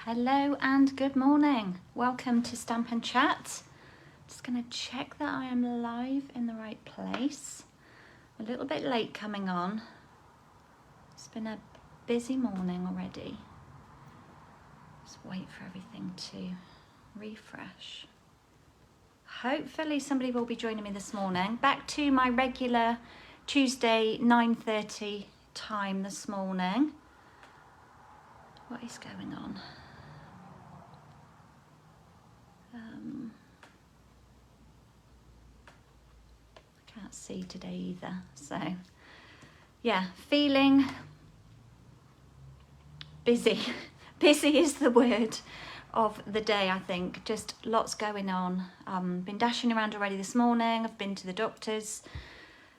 Hello and good morning. Welcome to Stampin' Chat. Just going to check that I am live in the right place. A little bit late coming on. It's been a busy morning already. Just wait for everything to refresh. Hopefully somebody will be joining me this morning. Back to my regular Tuesday 9:30 time this morning. What is going on? I can't see today either, so yeah, feeling busy. Busy is the word of the day, I think. Just lots going on. Been dashing around already this morning. I've been to the doctor's,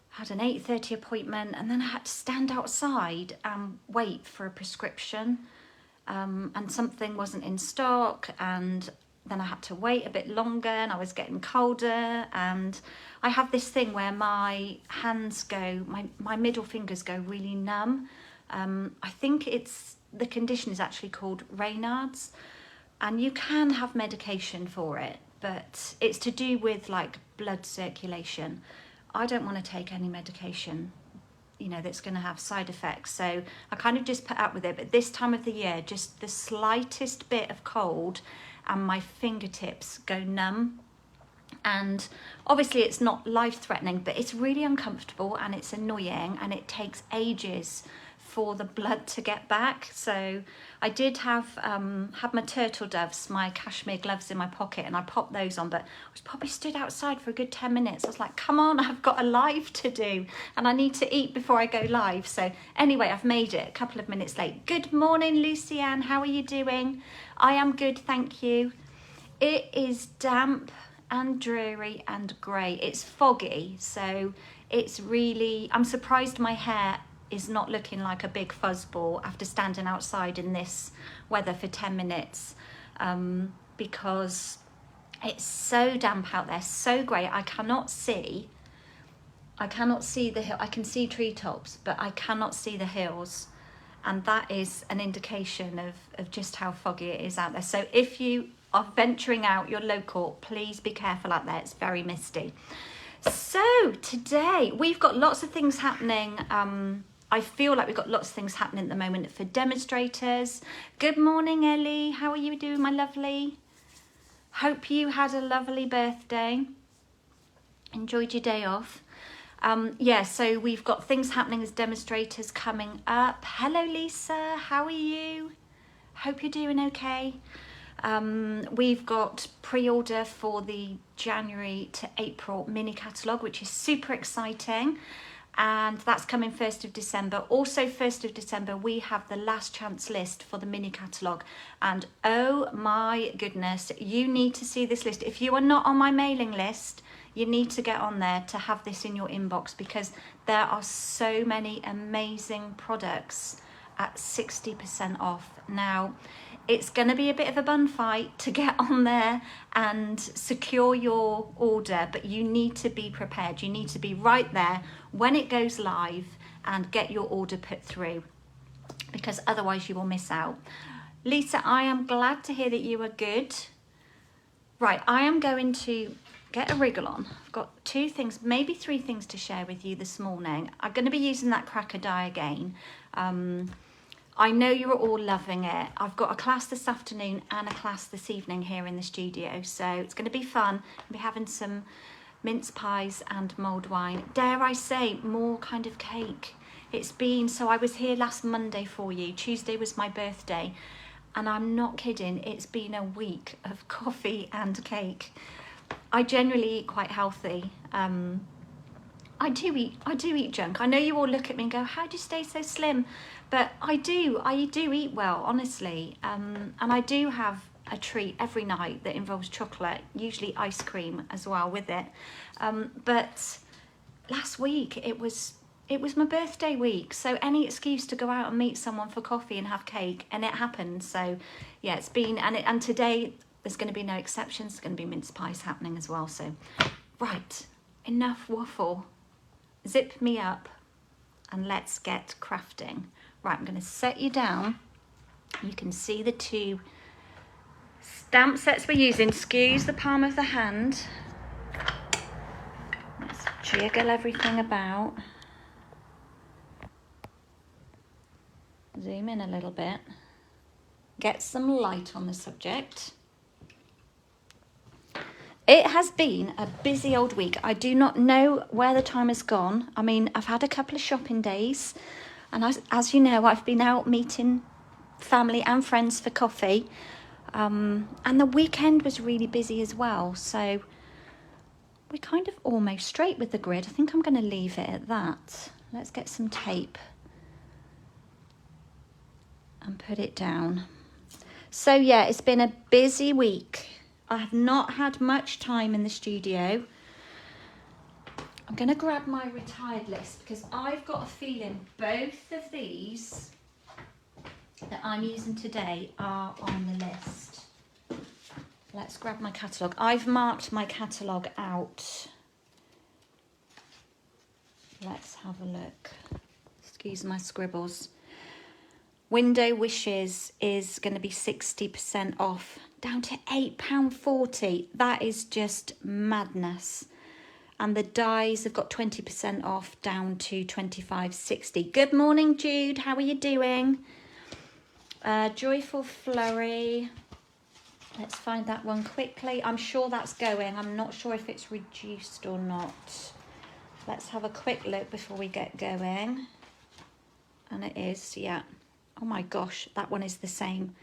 had an 8:30 appointment, and then I had to stand outside and wait for a prescription, and something wasn't in stock, and then I had to wait a bit longer, and I was getting colder, and I have this thing where my hands go, my middle fingers go really numb. I think the condition is actually called Raynaud's, and you can have medication for it, but it's to do with like blood circulation. I don't want to take any medication, you know, that's going to have side effects, so I kind of just put up with it. But this time of the year, just the slightest bit of cold and my fingertips go numb, and obviously it's not life-threatening, but it's really uncomfortable and it's annoying, and it takes ages for the blood to get back. So I did have my turtle doves, my cashmere gloves in my pocket, and I popped those on, but I was probably stood outside for a good 10 minutes. I was like, come on, I've got a live to do and I need to eat before I go live. So anyway, I've made it a couple of minutes late. Good morning, Lucianne, how are you doing? I am good, thank you. It is damp and dreary and grey. It's foggy, so it's really, I'm surprised my hair is not looking like a big fuzzball after standing outside in this weather for 10 minutes, because it's so damp out there, so grey. I cannot see the hill. I can see treetops, but I cannot see the hills, and that is an indication of just how foggy it is out there. So if you are venturing out, you're local, please be careful out there. It's very misty. So today we've got lots of things happening. I feel like we've got lots of things happening at the moment for demonstrators. Good morning, Ellie. How are you doing, my lovely? Hope you had a lovely birthday. Enjoyed your day off. Yeah, so we've got things happening as demonstrators coming up. Hello, Lisa. How are you? Hope you're doing okay. We've got pre-order for the January to April mini catalogue, which is super exciting. And that's coming 1st of December. Also 1st of December, we have the last chance list for the mini catalogue. And oh my goodness, you need to see this list. If you are not on my mailing list, you need to get on there to have this in your inbox, because there are so many amazing products at 60% off. Now, it's going to be a bit of a bun fight to get on there and secure your order, but you need to be prepared. You need to be right there when it goes live and get your order put through, because otherwise you will miss out. Lisa, I am glad to hear that you are good. Right, I am going to get a wriggle on. I've got 2 things, maybe 3 things to share with you this morning. I'm going to be using that cracker die again. I know you're all loving it. I've got a class this afternoon and a class this evening here in the studio, so it's going to be fun. I'll be having some mince pies and mulled wine. Dare I say, more kind of cake. It's been, so I was here last Monday for you. Tuesday was my birthday, and I'm not kidding, it's been a week of coffee and cake. I generally eat quite healthy. I do eat junk. I know you all look at me and go, how do you stay so slim? But I do eat well, honestly. And I do have a treat every night that involves chocolate, usually ice cream as well with it. But last week it was my birthday week, so any excuse to go out and meet someone for coffee and have cake, and it happened. So yeah, it's been, and today there's going to be no exceptions. There's going to be mince pies happening as well. So right, enough waffle. Zip me up and let's get crafting. Right, I'm going to set you down. You can see the 2 Stamp sets we're using, excuse the palm of the hand. Let's jiggle everything about. Zoom in a little bit. Get some light on the subject. It has been a busy old week. I do not know where the time has gone. I mean, I've had a couple of shopping days, and as you know, I've been out meeting family and friends for coffee. And the weekend was really busy as well. So we're kind of almost straight with the grid. I think I'm going to leave it at that. Let's get some tape and put it down. So yeah, it's been a busy week. I have not had much time in the studio. I'm going to grab my retired list because I've got a feeling both of these that I'm using today are on the list. Let's grab my catalogue. I've marked my catalogue out. Let's have a look. Excuse my scribbles. Window Wishes is going to be 60% off, down to £8.40. That is just madness. And the dies have got 20% off, down to £25.60. Good morning, Jude. How are you doing? Joyful Flurry. Let's find that one quickly. I'm sure that's going. I'm not sure if it's reduced or not. Let's have a quick look before we get going. And it is, yeah. Oh my gosh, that one is the same.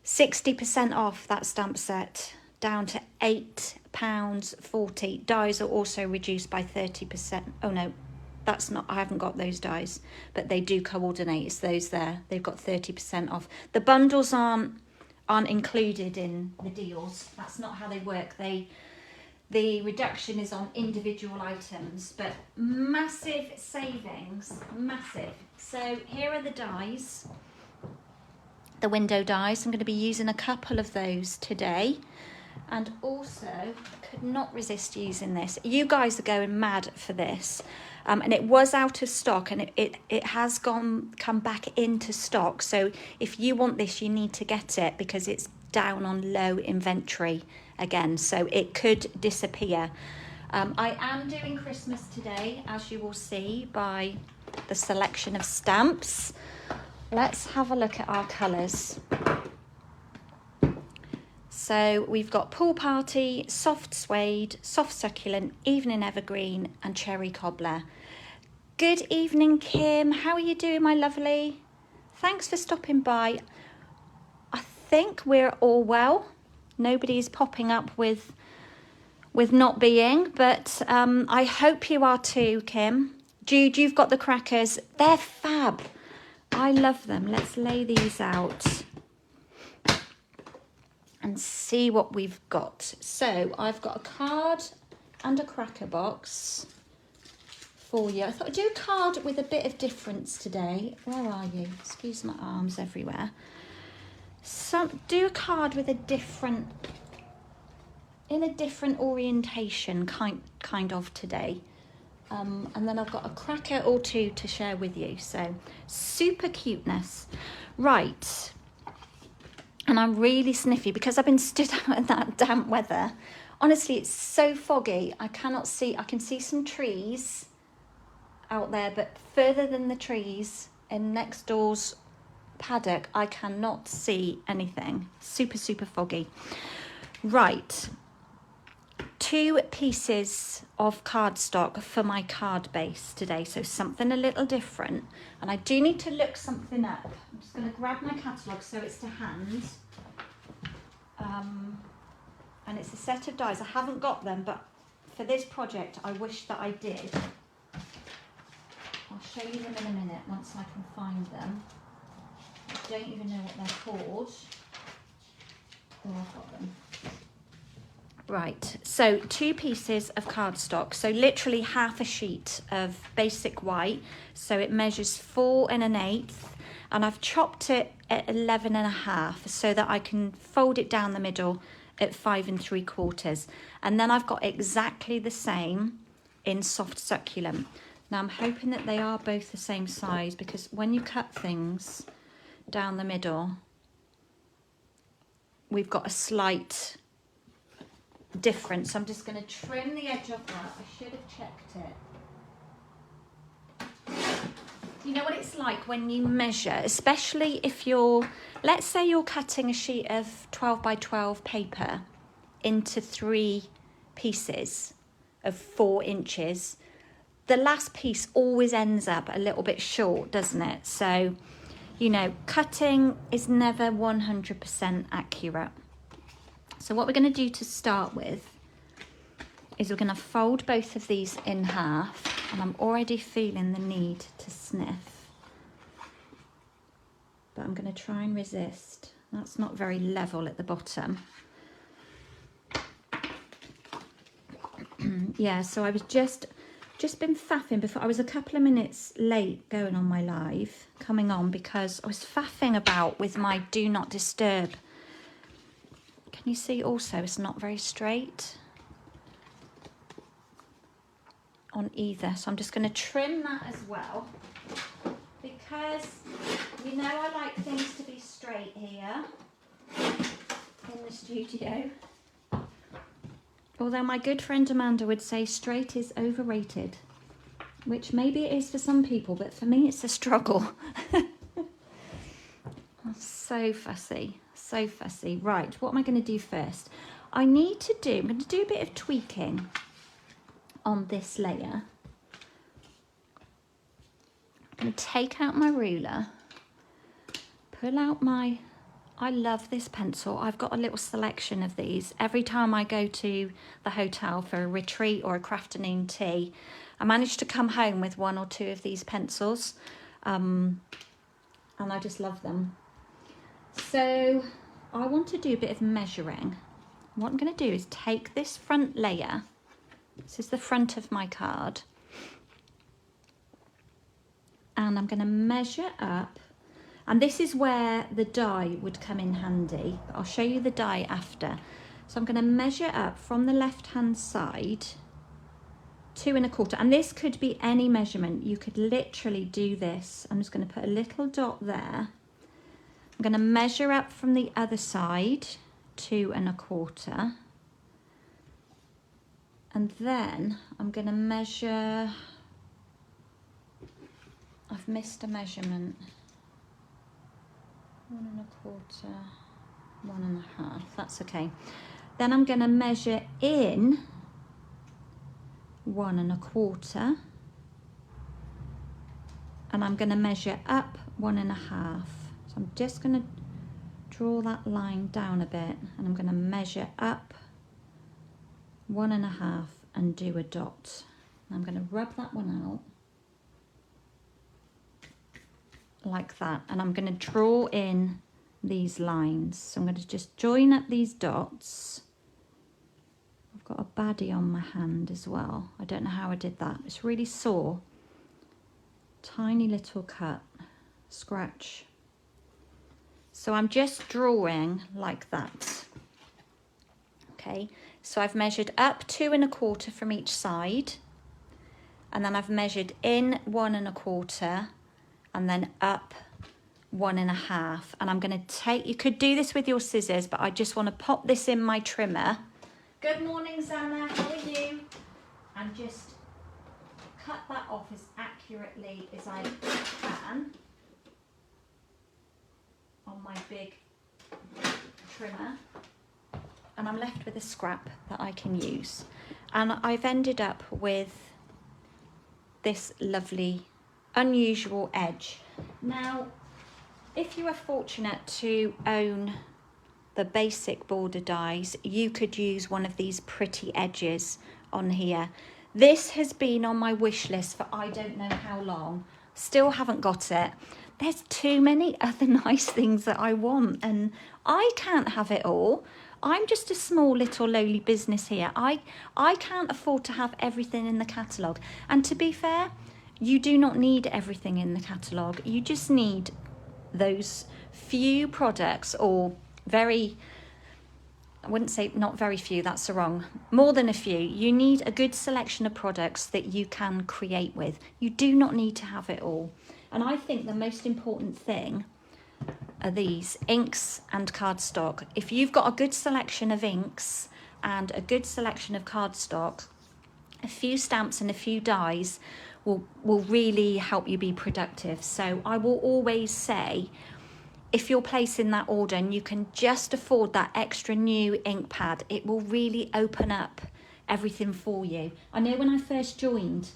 60% off that stamp set, down to £8.40. Dies are also reduced by 30%. Oh no, that's not, I haven't got those dies, but they do coordinate. It's those there. They've got 30% off. The bundles aren't included in the deals. That's not how they work. The reduction is on individual items, but massive savings, massive. So here are the dies, the window dies. I'm going to be using a couple of those today, and also could not resist using this. You guys are going mad for this, and it was out of stock, and it has come back into stock. So if you want this, you need to get it because it's down on low inventory again, so it could disappear. I am doing Christmas today, as you will see by the selection of stamps. Let's have a look at our colours. So we've got Pool Party, Soft Suede, Soft Succulent, Evening Evergreen and Cherry Cobbler. Good evening, Kim. How are you doing, my lovely? Thanks for stopping by. I think we're all well. Nobody's popping up with not being, but I hope you are too, Kim. Jude, you've got the crackers. They're fab. I love them. Let's lay these out and see what we've got. So I've got a card and a cracker box for you. I thought I'd do a card with a bit of difference today. Where are you? Excuse my arms everywhere. Do a card with a different, in a different orientation kind of today. And then I've got a cracker or two to share with you. So super cuteness. Right. And I'm really sniffy because I've been stood out in that damp weather. Honestly, it's so foggy. I cannot see. I can see some trees out there, but further than the trees in next door's paddock, I cannot see anything. Super, super foggy. Right. 2 pieces of cardstock for my card base today, so something a little different. And I do need to look something up. I'm just going to grab my catalogue so it's to hand. And it's a set of dies. I haven't got them, but for this project I wish that I did. I'll show you them in a minute once I can find them. I don't even know what they're called. Oh, I've got them. Right, so 2 pieces of cardstock, so literally half a sheet of basic white, so it measures 4 1/8, and I've chopped it at 11 1/2 so that I can fold it down the middle at 5 3/4, and then I've got exactly the same in Soft Succulent. Now I'm hoping that they are both the same size, because when you cut things down the middle, we've got a slight difference. So I'm just going to trim the edge of that. I should have checked it. You know what it's like when you measure, especially if you're, let's say you're cutting a sheet of 12 by 12 paper into 3 pieces of 4 inches. The last piece always ends up a little bit short, doesn't it? So, you know, cutting is never 100% accurate. So what we're going to do to start with is we're going to fold both of these in half, and I'm already feeling the need to sniff, but I'm going to try and resist. That's not very level at the bottom. Yeah, so I was just been faffing before. I was a couple of minutes late going on my live, coming on, because I was faffing about with my do not disturb. Can you see also it's not very straight on either? So I'm just going to trim that as well, because you know I like things to be straight here in the studio. Although my good friend Amanda would say straight is overrated, which maybe it is for some people, but for me it's a struggle. I'm so fussy, so fussy. Right, what am I going to do first? I'm going to do a bit of tweaking on this layer. I'm going to take out my ruler, pull out my, I love this pencil. I've got a little selection of these. Every time I go to the hotel for a retreat or a crafternoon tea, I manage to come home with 1 or 2 of these pencils, and I just love them. So I want to do a bit of measuring. What I'm going to do is take this front layer, this is the front of my card, and I'm going to measure up. And this is where the die would come in handy, but I'll show you the die after. So I'm going to measure up from the left-hand side 2 1/4, and this could be any measurement. You could literally do this. I'm just going to put a little dot there. I'm going to measure up from the other side 2 1/4, and then I'm going to measure, I've missed a measurement. 1 1/4, 1 1/2, that's okay. Then I'm going to measure in 1 1/4, and I'm going to measure up 1 1/2. So I'm just going to draw that line down a bit, and I'm going to measure up 1 1/2 and do a dot. And I'm going to rub that one out like that, and I'm going to draw in these lines. So I'm going to just join up these dots. I've got a baddie on my hand as well. I don't know how I did that. It's really sore. Tiny little cut, scratch. So I'm just drawing like that. Okay, so I've measured up 2 1/4 from each side, and then I've measured in 1 1/4, and then up 1 1/2. And I'm going to take, you could do this with your scissors, but I just want to pop this in my trimmer. Good morning, Zana, how are you? And just cut that off as accurately as I can on my big trimmer. And I'm left with a scrap that I can use. And I've ended up with this lovely, unusual edge. Now, if you are fortunate to own the basic border dies, you could use one of these pretty edges on here. This has been on my wish list for I don't know how long. Still haven't got it. There's too many other nice things that I want, and I can't have it all. I'm just a small little lowly business here. I can't afford to have everything in the catalogue. And to be fair, you do not need everything in the catalogue. You just need those few products, or very, I wouldn't say not very few, that's wrong, more than a few. You need a good selection of products that you can create with. You do not need to have it all. And I think the most important thing are these, inks and cardstock. If you've got a good selection of inks and a good selection of cardstock, a few stamps and a few dies will really help you be productive. So I will always say, if you're placing that order and you can just afford that extra new ink pad, it will really open up everything for you. I know when I first joined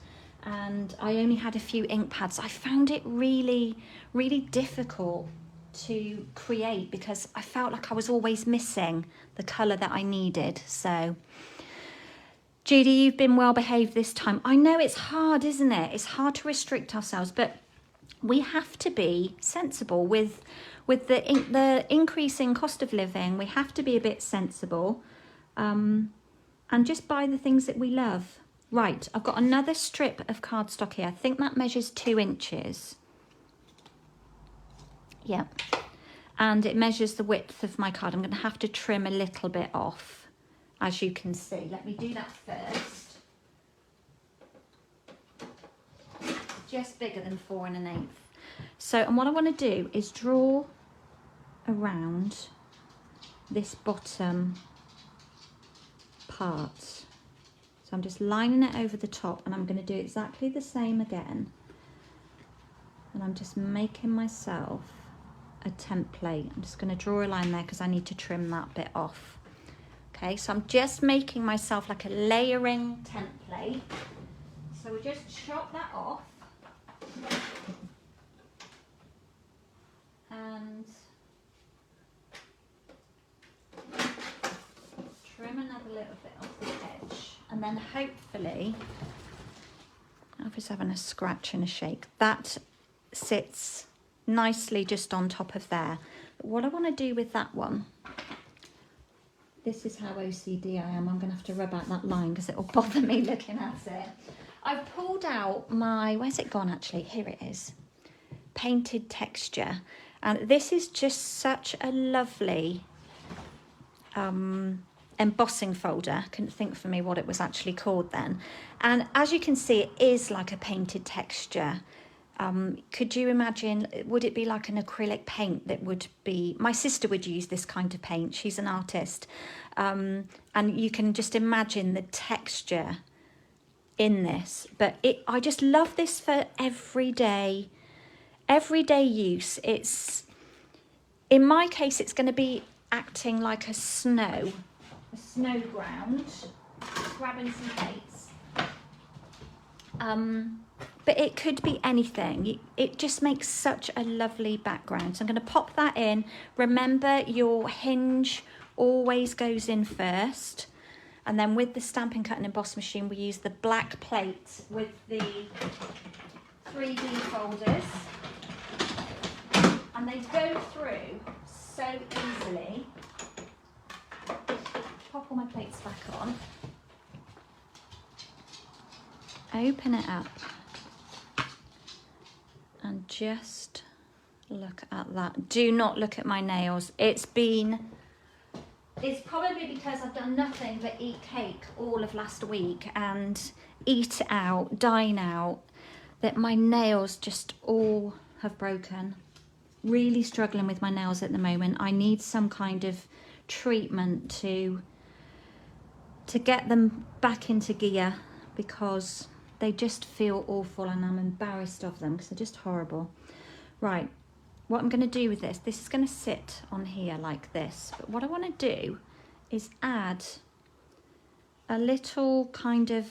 and I only had a few ink pads, I found it really, really difficult to create because I felt like I was always missing the colour that I needed. So Judy, you've been well behaved this time. I know it's hard, isn't it? It's hard to restrict ourselves, but we have to be sensible with the increasing cost of living. We have to be a bit sensible and just buy the things that we love. Right, I've got another strip of cardstock here. I think that measures 2 inches. Yeah, and it measures the width of my card. I'm going to have to trim a little bit off, as you can see. Let me do that first. Just bigger than 4 1/8. So, and what I want to do is draw around this bottom part. So I'm just lining it over the top, and I'm going to do exactly the same again. And I'm just making myself a template. I'm just going to draw a line there because I need to trim that bit off. Okay, so I'm just making myself like a layering template. So we just chop that off. And trim another little bit off the edge. And then hopefully, I was having a scratch and a shake. That sits nicely just on top of there. But what I want to do with that one, this is how OCD I am. I'm going to have to rub out that line because it will bother me looking at it. I've pulled out my, where's it gone actually? Here it is. Painted texture. And this is just such a lovely embossing folder. I couldn't think for me what it was actually called then. And as you can see, it is like a painted texture. Could you imagine, would it be like an acrylic paint that would be, my sister would use this kind of paint, she's an artist, and you can just imagine the texture in this. But I just love this for everyday use. It's, in my case, it's going to be acting like a snow ground, grabbing some plates. But it could be anything. It just makes such a lovely background. So I'm going to pop that in. Remember, your hinge always goes in first. And then with the Stampin' Cut and Emboss machine, we use the black plate with the 3D folders. And they go through so easily. Pop all my plates back on. Open it up. And just look at that. Do not look at my nails. It's probably because I've done nothing but eat cake all of last week and eat out, dine out, that my nails just all have broken. Really struggling with my nails at the moment. I need some kind of treatment to get them back into gear because they just feel awful and I'm embarrassed of them because they're just horrible. Right, what I'm going to do with this is going to sit on here like this. But what I want to do is add a little kind of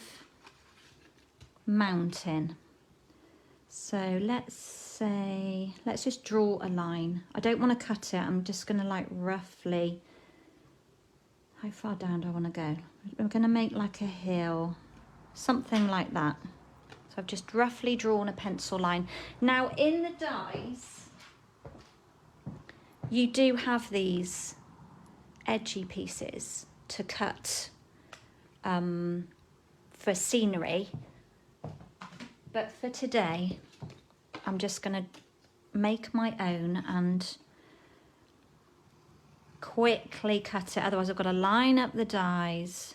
mountain. So let's just draw a line. I don't want to cut it. I'm just going to like roughly, how far down do I want to go? I'm going to make like a hill. Something like that. So I've just roughly drawn a pencil line. Now in the dies, you do have these edgy pieces to cut for scenery. But for today, I'm just going to make my own and quickly cut it. Otherwise I've got to line up the dies.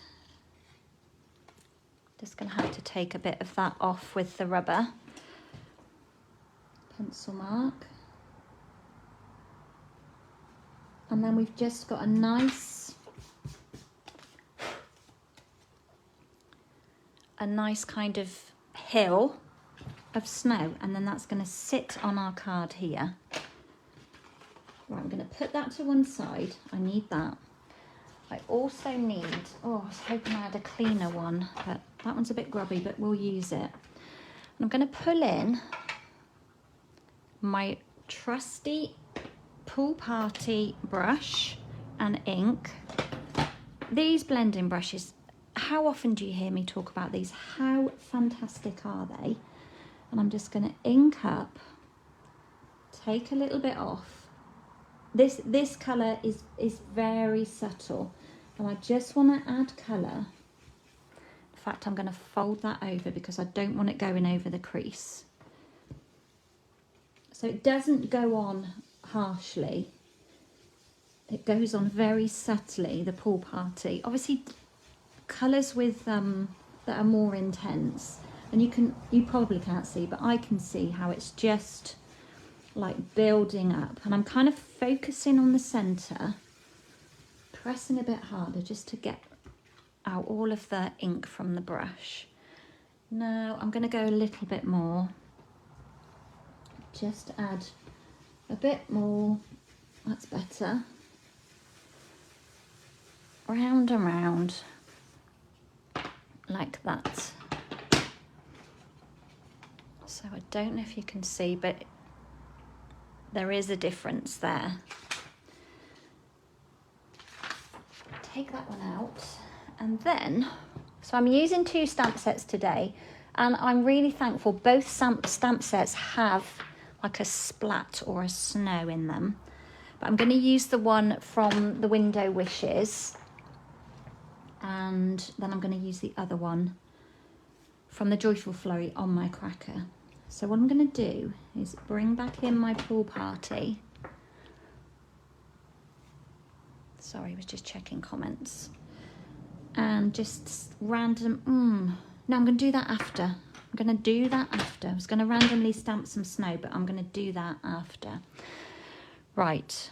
Just going to have to take a bit of that off with the rubber. Pencil mark. And then we've just got a nice kind of hill of snow, and then that's going to sit on our card here. Right, I'm going to put that to one side. I need that. I also need, oh, I was hoping I had a cleaner one, but that one's a bit grubby, but we'll use it. And I'm going to pull in my trusty Pool Party brush and ink. These blending brushes, how often do you hear me talk about these? How fantastic are they? And I'm just going to ink up, take a little bit off. This colour is very subtle, and I just want to add colour. In fact, I'm going to fold that over because I don't want it going over the crease. So it doesn't go on harshly. It goes on very subtly, the Pool Party. Obviously, colours with that are more intense, and you probably can't see, but I can see how it's just like building up, and I'm kind of focusing on the centre, pressing a bit harder just to get out all of the ink from the brush. Now I'm going to go a little bit more, just add a bit more, that's better, round and round like that. So I don't know if you can see, but there is a difference there. Take that one out, and then, so I'm using 2 stamp sets today, and I'm really thankful both stamp sets have like a splat or a snow in them. But I'm going to use the one from the Window Wishes, and then I'm going to use the other one from the Joyful Flurry on my cracker. So what I'm going to do is bring back in my Pool Party. Sorry, I was just checking comments. And just random, no, I'm going to do that after. I'm going to do that after. I was going to randomly stamp some snow, but I'm going to do that after. Right.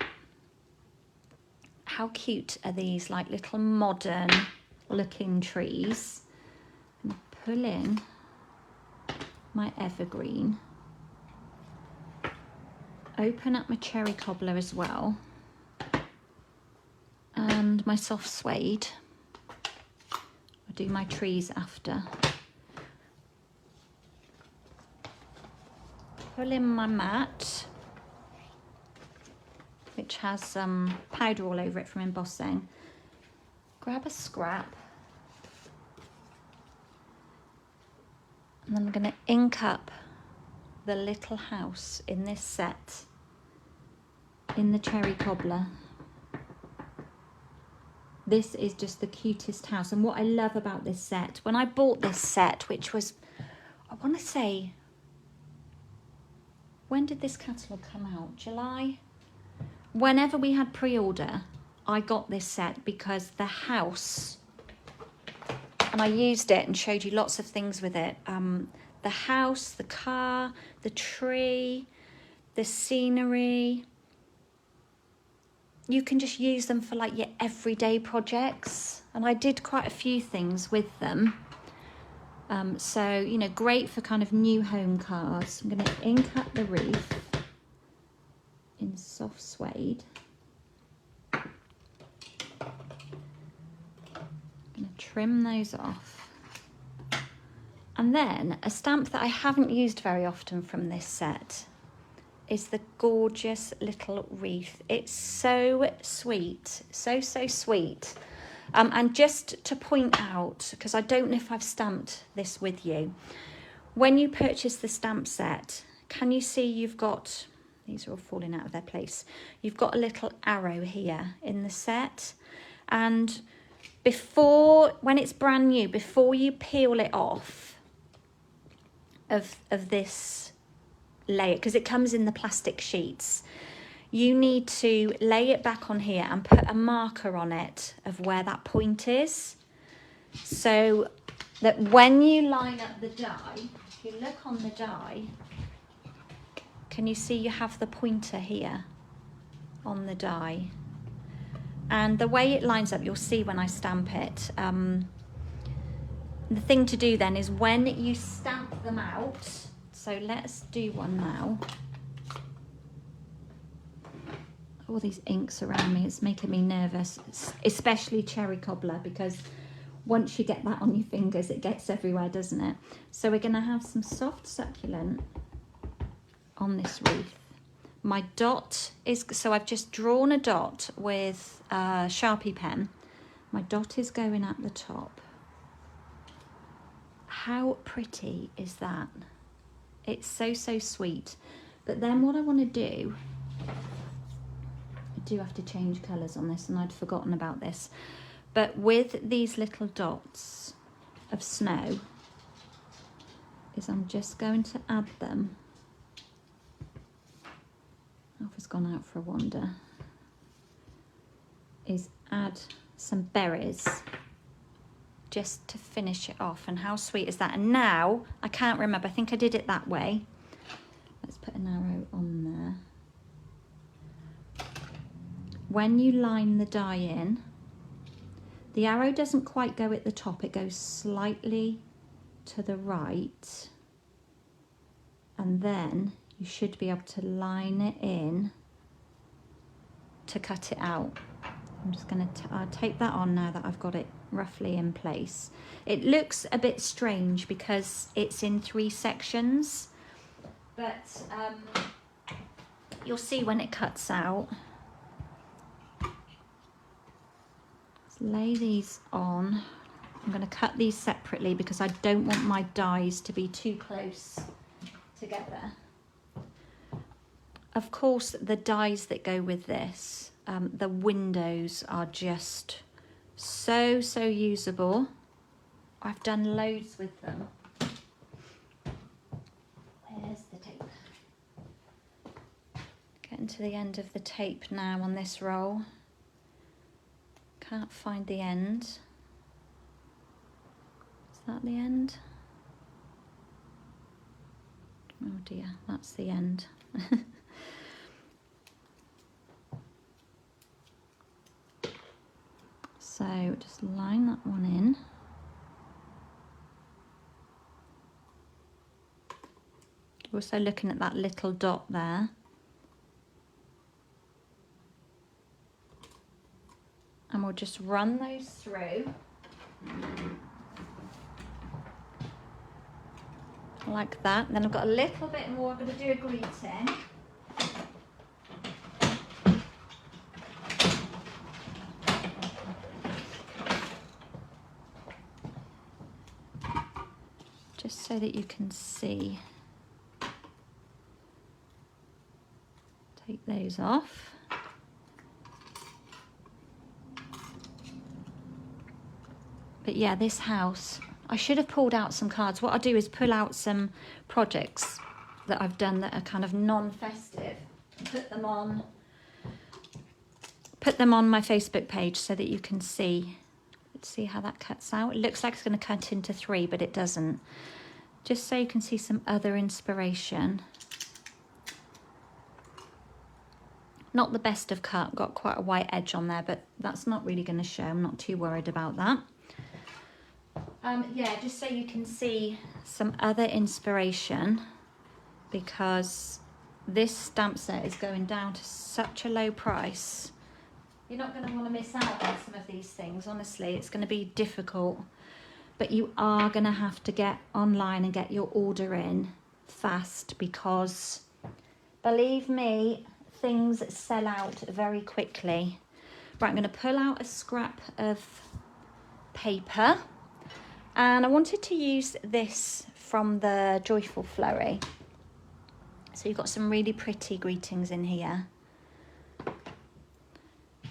How cute are these, like little modern looking trees? I'm going to pull in my evergreen, open up my cherry cobbler as well, and my soft suede. I'll do my trees after. Pull in my mat, which has some powder all over it from embossing. Grab a scrap, and then I'm going to ink up the little house in this set in the cherry cobbler. This is just the cutest house, and what I love about this set, when I bought this set, which was, I want to say, when did this catalogue come out? July? Whenever we had pre-order, I got this set because the house, and I used it and showed you lots of things with it. The house, the car, the tree, the scenery. You can just use them for like your everyday projects. And I did quite a few things with them. So, you know, great for kind of new home cards. I'm going to ink up the roof in soft suede. I'm going to trim those off. And then a stamp that I haven't used very often from this set is the gorgeous little wreath. It's so sweet, so sweet. And just to point out, because I don't know if I've stamped this with you, when you purchase the stamp set, can you see you've got, these are all falling out of their place, you've got a little arrow here in the set. And before, when it's brand new, before you peel it off of this layer, because it comes in the plastic sheets, you need to lay it back on here and put a marker on it of where that point is, so that when you line up the die, if you look on the die, can you see you have the pointer here on the die? And the way it lines up, you'll see when I stamp it. The thing to do then is when you stamp them out, so let's do one now. All these inks around me, it's making me nervous, especially cherry cobbler, because once you get that on your fingers, it gets everywhere, doesn't it? So we're gonna have some soft succulent on this wreath. My dot is, so I've just drawn a dot with a Sharpie pen. My dot is going at the top. How pretty is that? It's so, so sweet. But then what I want to do, I do have to change colours on this, and I'd forgotten about this. But with these little dots of snow, is I'm just going to add them. Alpha's gone out for a wander. Is add some berries, just to finish it off. And how sweet is that? And now, I can't remember, I think I did it that way. Let's put an arrow on there. When you line the die in, the arrow doesn't quite go at the top, it goes slightly to the right. And then you should be able to line it in to cut it out. I'm just going to take that on now that I've got it roughly in place. It looks a bit strange because it's in 3 sections, but you'll see when it cuts out. Let's lay these on. I'm going to cut these separately because I don't want my dies to be too close together. Of course, the dies that go with this, the windows are just so, so usable. I've done loads with them. Where's the tape? Getting to the end of the tape now on this roll. Can't find the end. Is that the end? Oh dear, that's the end. So just line that one in. Also looking at that little dot there. And we'll just run those through. Like that. And then I've got a little bit more, I'm going to do a greeting. Just so that you can see. Take those off. But yeah, this house, I should have pulled out some cards. What I'll do is pull out some projects that I've done that are kind of non-festive, put them on my Facebook page so that you can see. Let's see how that cuts out. It looks like it's going to cut into 3, but it doesn't. Just so you can see some other inspiration. Not the best of cut, got quite a white edge on there, but that's not really going to show. I'm not too worried about that. Yeah, just so you can see some other inspiration, because this stamp set is going down to such a low price. You're not going to want to miss out on some of these things. Honestly, it's going to be difficult, but you are going to have to get online and get your order in fast, because believe me, things sell out very quickly. Right, I'm going to pull out a scrap of paper, and I wanted to use this from the Joyful Flurry. So you've got some really pretty greetings in here.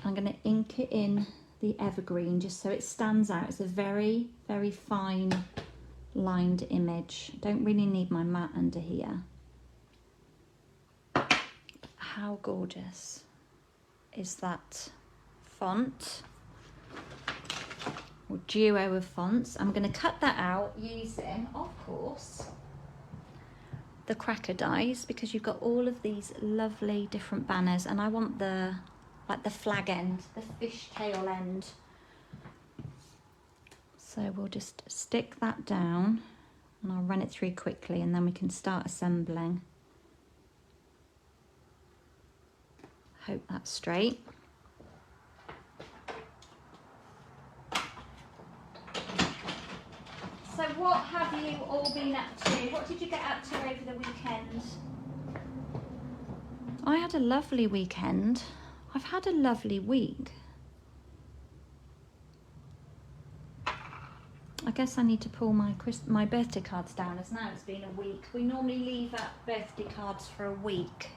I'm going to ink it in the evergreen just so it stands out. It's a very, very fine lined image. Don't really need my mat under here. How gorgeous is that font? Or duo of fonts. I'm going to cut that out using, of course, the cracker dies, because you've got all of these lovely different banners, and I want the like the flag end, the fishtail end. So we'll just stick that down and I'll run it through quickly and then we can start assembling. Hope that's straight. So what have you all been up to? What did you get up to over the weekend? I had a lovely weekend. I've had a lovely week. I guess I need to pull my birthday cards down as now it's been a week. We normally leave up birthday cards for a week.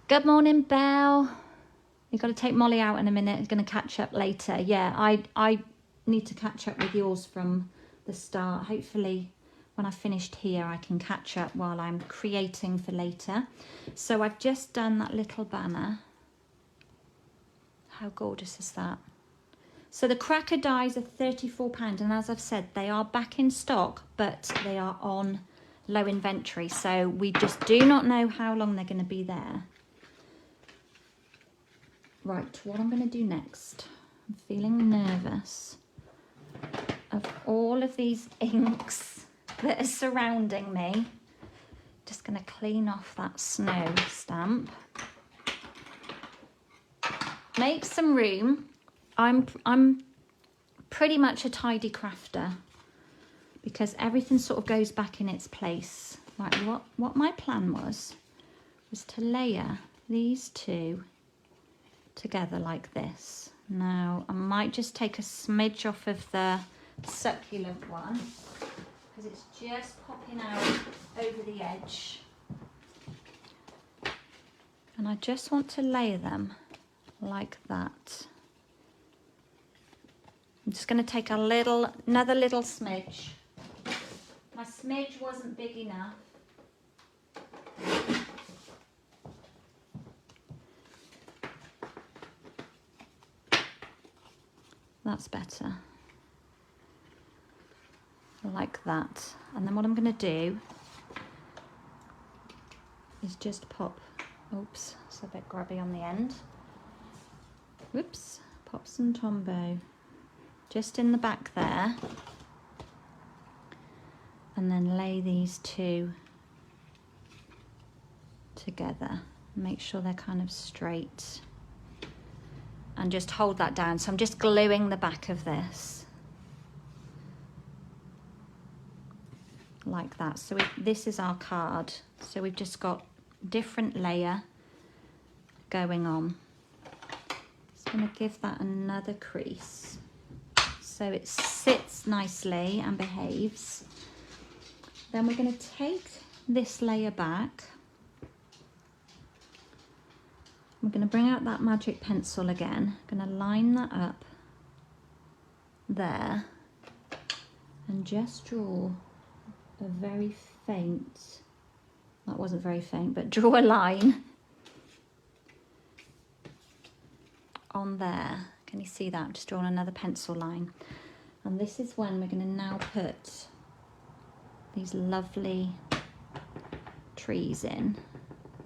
Good morning, Belle. You've got to take Molly out in a minute. It's going to catch up later. Yeah, I need to catch up with yours from the start. Hopefully when I've finished here I can catch up while I'm creating for later. So I've just done that little banner. How gorgeous is that? So the cracker dies are £34 and as I've said they are back in stock but they are on low inventory, so we just do not know how long they're going to be there. Right, what I'm going to do next, I'm feeling nervous of all of these inks that are surrounding me. Just going to clean off that snow stamp. Make some room. I'm pretty much a tidy crafter because everything sort of goes back in its place. Right, what my plan was to layer these two together like this. Now I might just take a smidge off of the succulent one because it's just popping out over the edge, and I just want to layer them like that. I'm just going to take another little smidge. My smidge wasn't big enough. That's better. Like that. And then what I'm going to do is just pop, oops, it's a bit grubby on the end. Whoops, pop some Tombow just in the back there. And then lay these two together. Make sure they're kind of straight. And just hold that down. So I'm just gluing the back of this. Like that. So this is our card. So we've just got different layer going on. Just going to give that another crease so it sits nicely and behaves. Then we're going to take this layer back. I'm going to bring out that magic pencil again. I'm going to line that up there and just draw a very faint, that wasn't very faint, but draw a line on there. Can you see that? I'm just drawing another pencil line. And this is when we're going to now put these lovely trees in.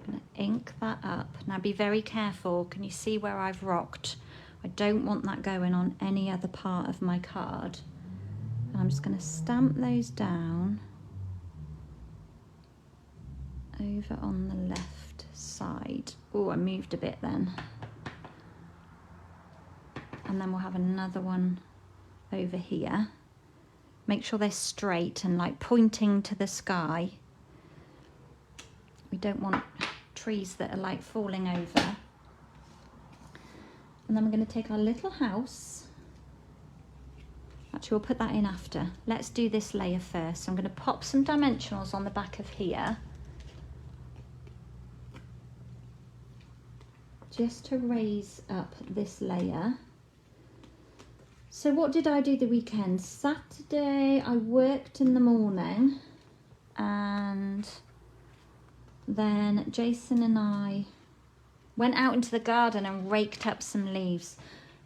I'm going to ink that up. Now be very careful. Can you see where I've rocked? I don't want that going on any other part of my card. And I'm just going to stamp those down over on the left side. Oh, I moved a bit then. And then we'll have another one over here. Make sure they're straight and like pointing to the sky. We don't want trees that are like falling over. And then we're going to take our little house. Actually, we'll put that in after. Let's do this layer first. So I'm going to pop some dimensionals on the back of here, just to raise up this layer. So what did I do the weekend? Saturday I worked in the morning and then Jason and I went out into the garden and raked up some leaves.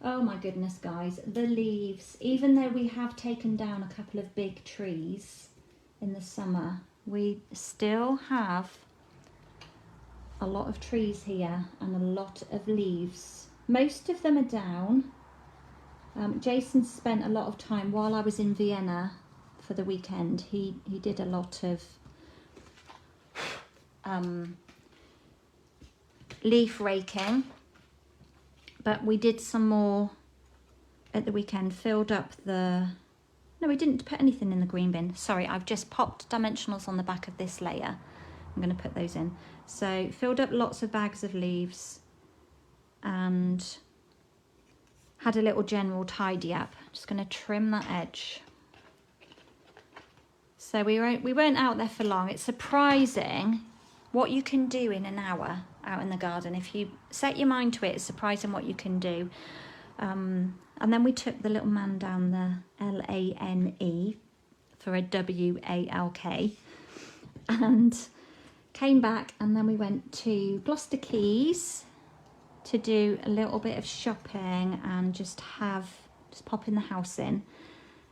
Oh my goodness, guys, the leaves, even though we have taken down a couple of big trees in the summer, we still have a lot of trees here and a lot of leaves. Most of them are down. Jason spent a lot of time while I was in Vienna for the weekend. He did a lot of leaf raking, but we did some more at the weekend. Filled up the... No, we didn't put anything in the green bin. Sorry, I've just popped dimensionals on the back of this layer. I'm going to put those in. So filled up lots of bags of leaves and had a little general tidy up. Just going to trim that edge. So we weren't out there for long. It's surprising what you can do in an hour out in the garden. If you set your mind to it, it's surprising what you can do. And then we took the little man down the Lane for a WALK and came back, and then we went to Gloucester Quays to do a little bit of shopping and just pop in the house in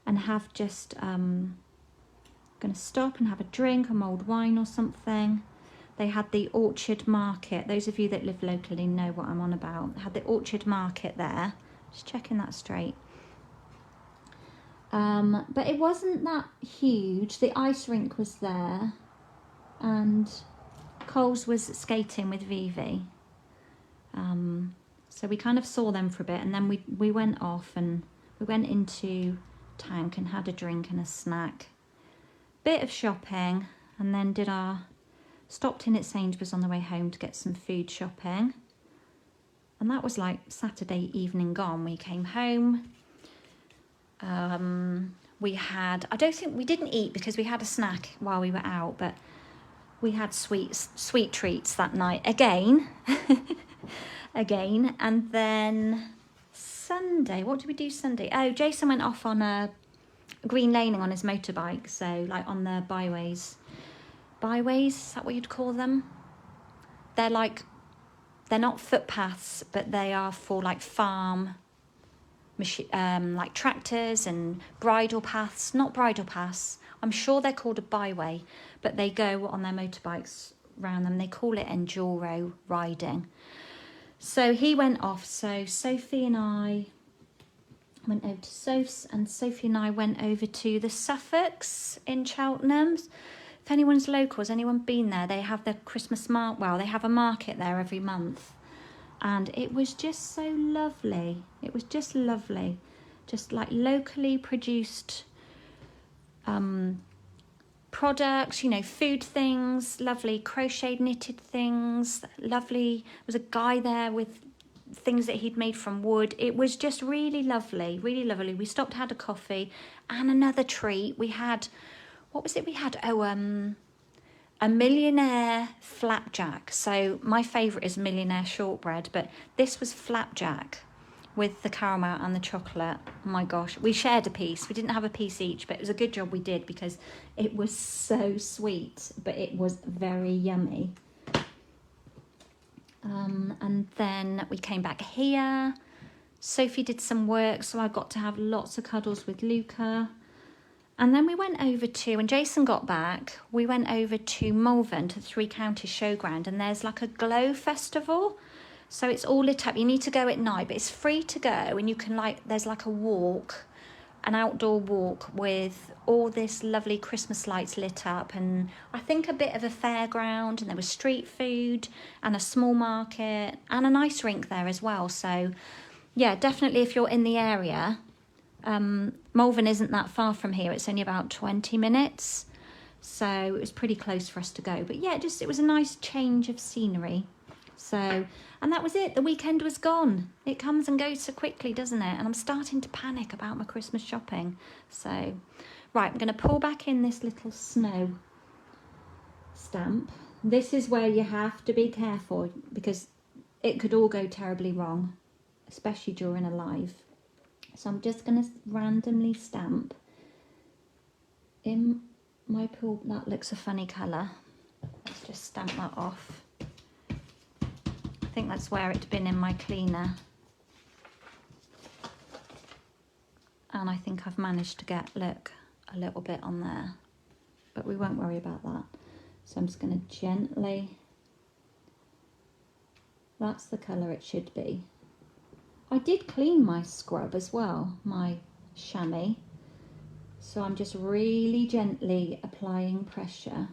and have just going to stop and have a drink, a mulled wine or something. They had the Orchard Market. Those of you that live locally know what I'm on about. They had the Orchard Market there. Just checking that straight. But it wasn't that huge. The ice rink was there, and Coles was skating with Vivi. So we kind of saw them for a bit, and then we went off and we went into Tank and had a drink and a snack. Bit of shopping, and then stopped in at Sainsbury's on the way home to get some food shopping. And that was like Saturday evening gone. We came home. We didn't eat because we had a snack while we were out, but we had sweet treats that night again. And then Sunday, what did we do Sunday? Oh, Jason went off on a green laning on his motorbike. So like on the byways, is that what you'd call them? They're not footpaths, but they are for like farm, like tractors and bridle paths. Not bridle paths. I'm sure they're called a byway, but they go on their motorbikes round them. They call it enduro riding. So he went off. So Sophie and I went over to Soph's, and Sophie and I went over to the Suffolks in Cheltenham. If anyone's local, has anyone been there? They have their Christmas market. Well, they have a market there every month. And it was just so lovely. It was just lovely. Just like locally produced products, food things, lovely crocheted knitted things, lovely. There was a guy there with things that he'd made from wood. It was just really lovely, really lovely. We stopped, had a coffee, and another treat. We had... What was it we had? Oh, a millionaire flapjack. So my favourite is millionaire shortbread, but this was flapjack with the caramel and the chocolate. Oh my gosh, we shared a piece. We didn't have a piece each, but it was a good job we did because it was so sweet, but it was very yummy. And then we came back here. Sophie did some work, so I got to have lots of cuddles with Luca. And then we went over to, when Jason got back, we went over to Malvern, to the Three Counties Showground, and there's like a glow festival. So it's all lit up. You need to go at night, but it's free to go, and you can there's like a walk, an outdoor walk with all this lovely Christmas lights lit up, and I think a bit of a fairground, and there was street food and a small market and an ice rink there as well. So yeah, definitely if you're in the area, Malvern isn't that far from here. It's only about 20 minutes. So it was pretty close for us to go. But yeah, it was a nice change of scenery. So, and that was it. The weekend was gone. It comes and goes so quickly, doesn't it? And I'm starting to panic about my Christmas shopping. So, right, I'm going to pull back in this little snow stamp. This is where you have to be careful because it could all go terribly wrong, especially during a live. So I'm just going to randomly stamp in my pool. That looks a funny colour. Let's just stamp that off. I think that's where it'd been in my cleaner. And I think I've managed to get, look, a little bit on there. But we won't worry about that. So I'm just going to gently That's the colour it should be. I did clean my scrub as well, my chamois. So I'm just really gently applying pressure,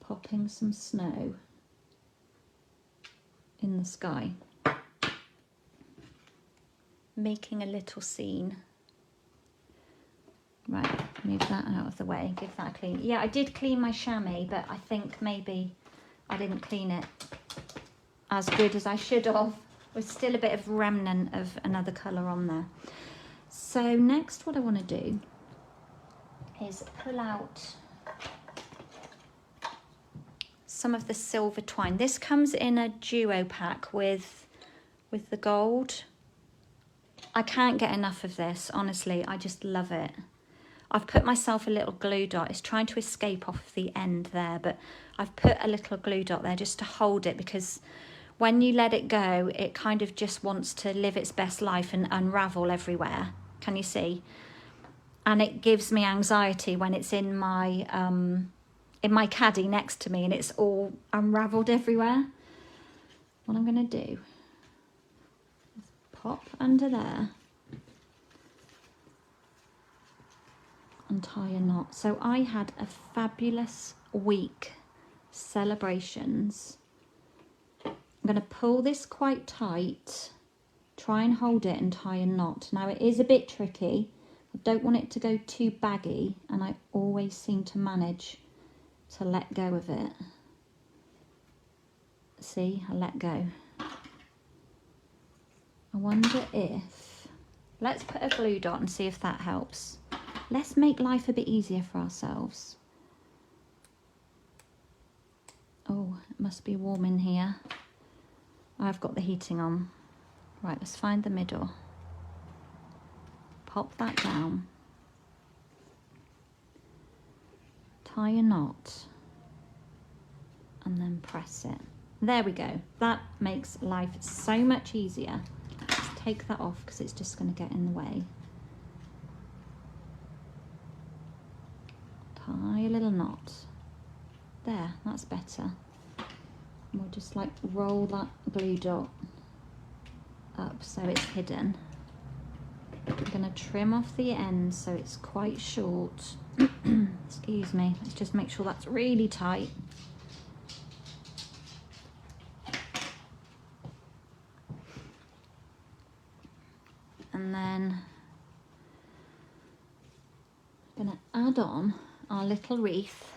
popping some snow in the sky, making a little scene. Right, move that out of the way, give that a clean. Yeah, I did clean my chamois, but I think maybe I didn't clean it as good as I should have. There's still a bit of remnant of another colour on there. So next what I want to do is pull out some of the silver twine. This comes in a duo pack with the gold. I can't get enough of this, honestly, I just love it. I've put myself a little glue dot. It's trying to escape off the end there, but I've put a little glue dot there just to hold it, because when you let it go, it kind of just wants to live its best life and unravel everywhere. Can you see? And it gives me anxiety when it's in my caddy next to me and it's all unraveled everywhere. What I'm going to do is pop under there and tie a knot. So I had a fabulous week, celebrations. I'm going to pull this quite tight, try and hold it and tie a knot. Now it is a bit tricky. I don't want it to go too baggy, and I always seem to manage to let go of it. See, I let go. I wonder if, let's put a glue dot and see if that helps. Let's make life a bit easier for ourselves. Oh, it must be warm in here. I've got the heating on. Right, let's find the middle. Pop that down. Tie a knot. And then press it. There we go. That makes life so much easier. Let's take that off because it's just going to get in the way. Tie a little knot. There, that's better. And we'll just like roll that glue dot up so it's hidden. I'm going to trim off the end so it's quite short. Excuse me, let's just make sure that's really tight. And then I'm going to add on our little wreath.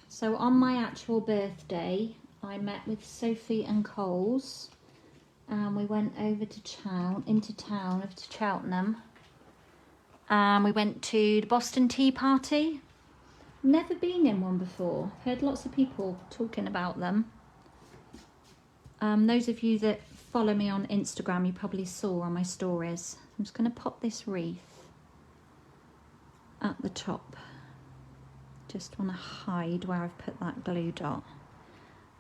So on my actual birthday, I met with Sophie and Coles, and we went over to into Cheltenham, and we went to the Boston Tea Party. Never been in one before. Heard lots of people talking about them. Those of you that follow me on Instagram, you probably saw on my stories. I'm just going to pop this wreath at the top. Just want to hide where I've put that glue dot.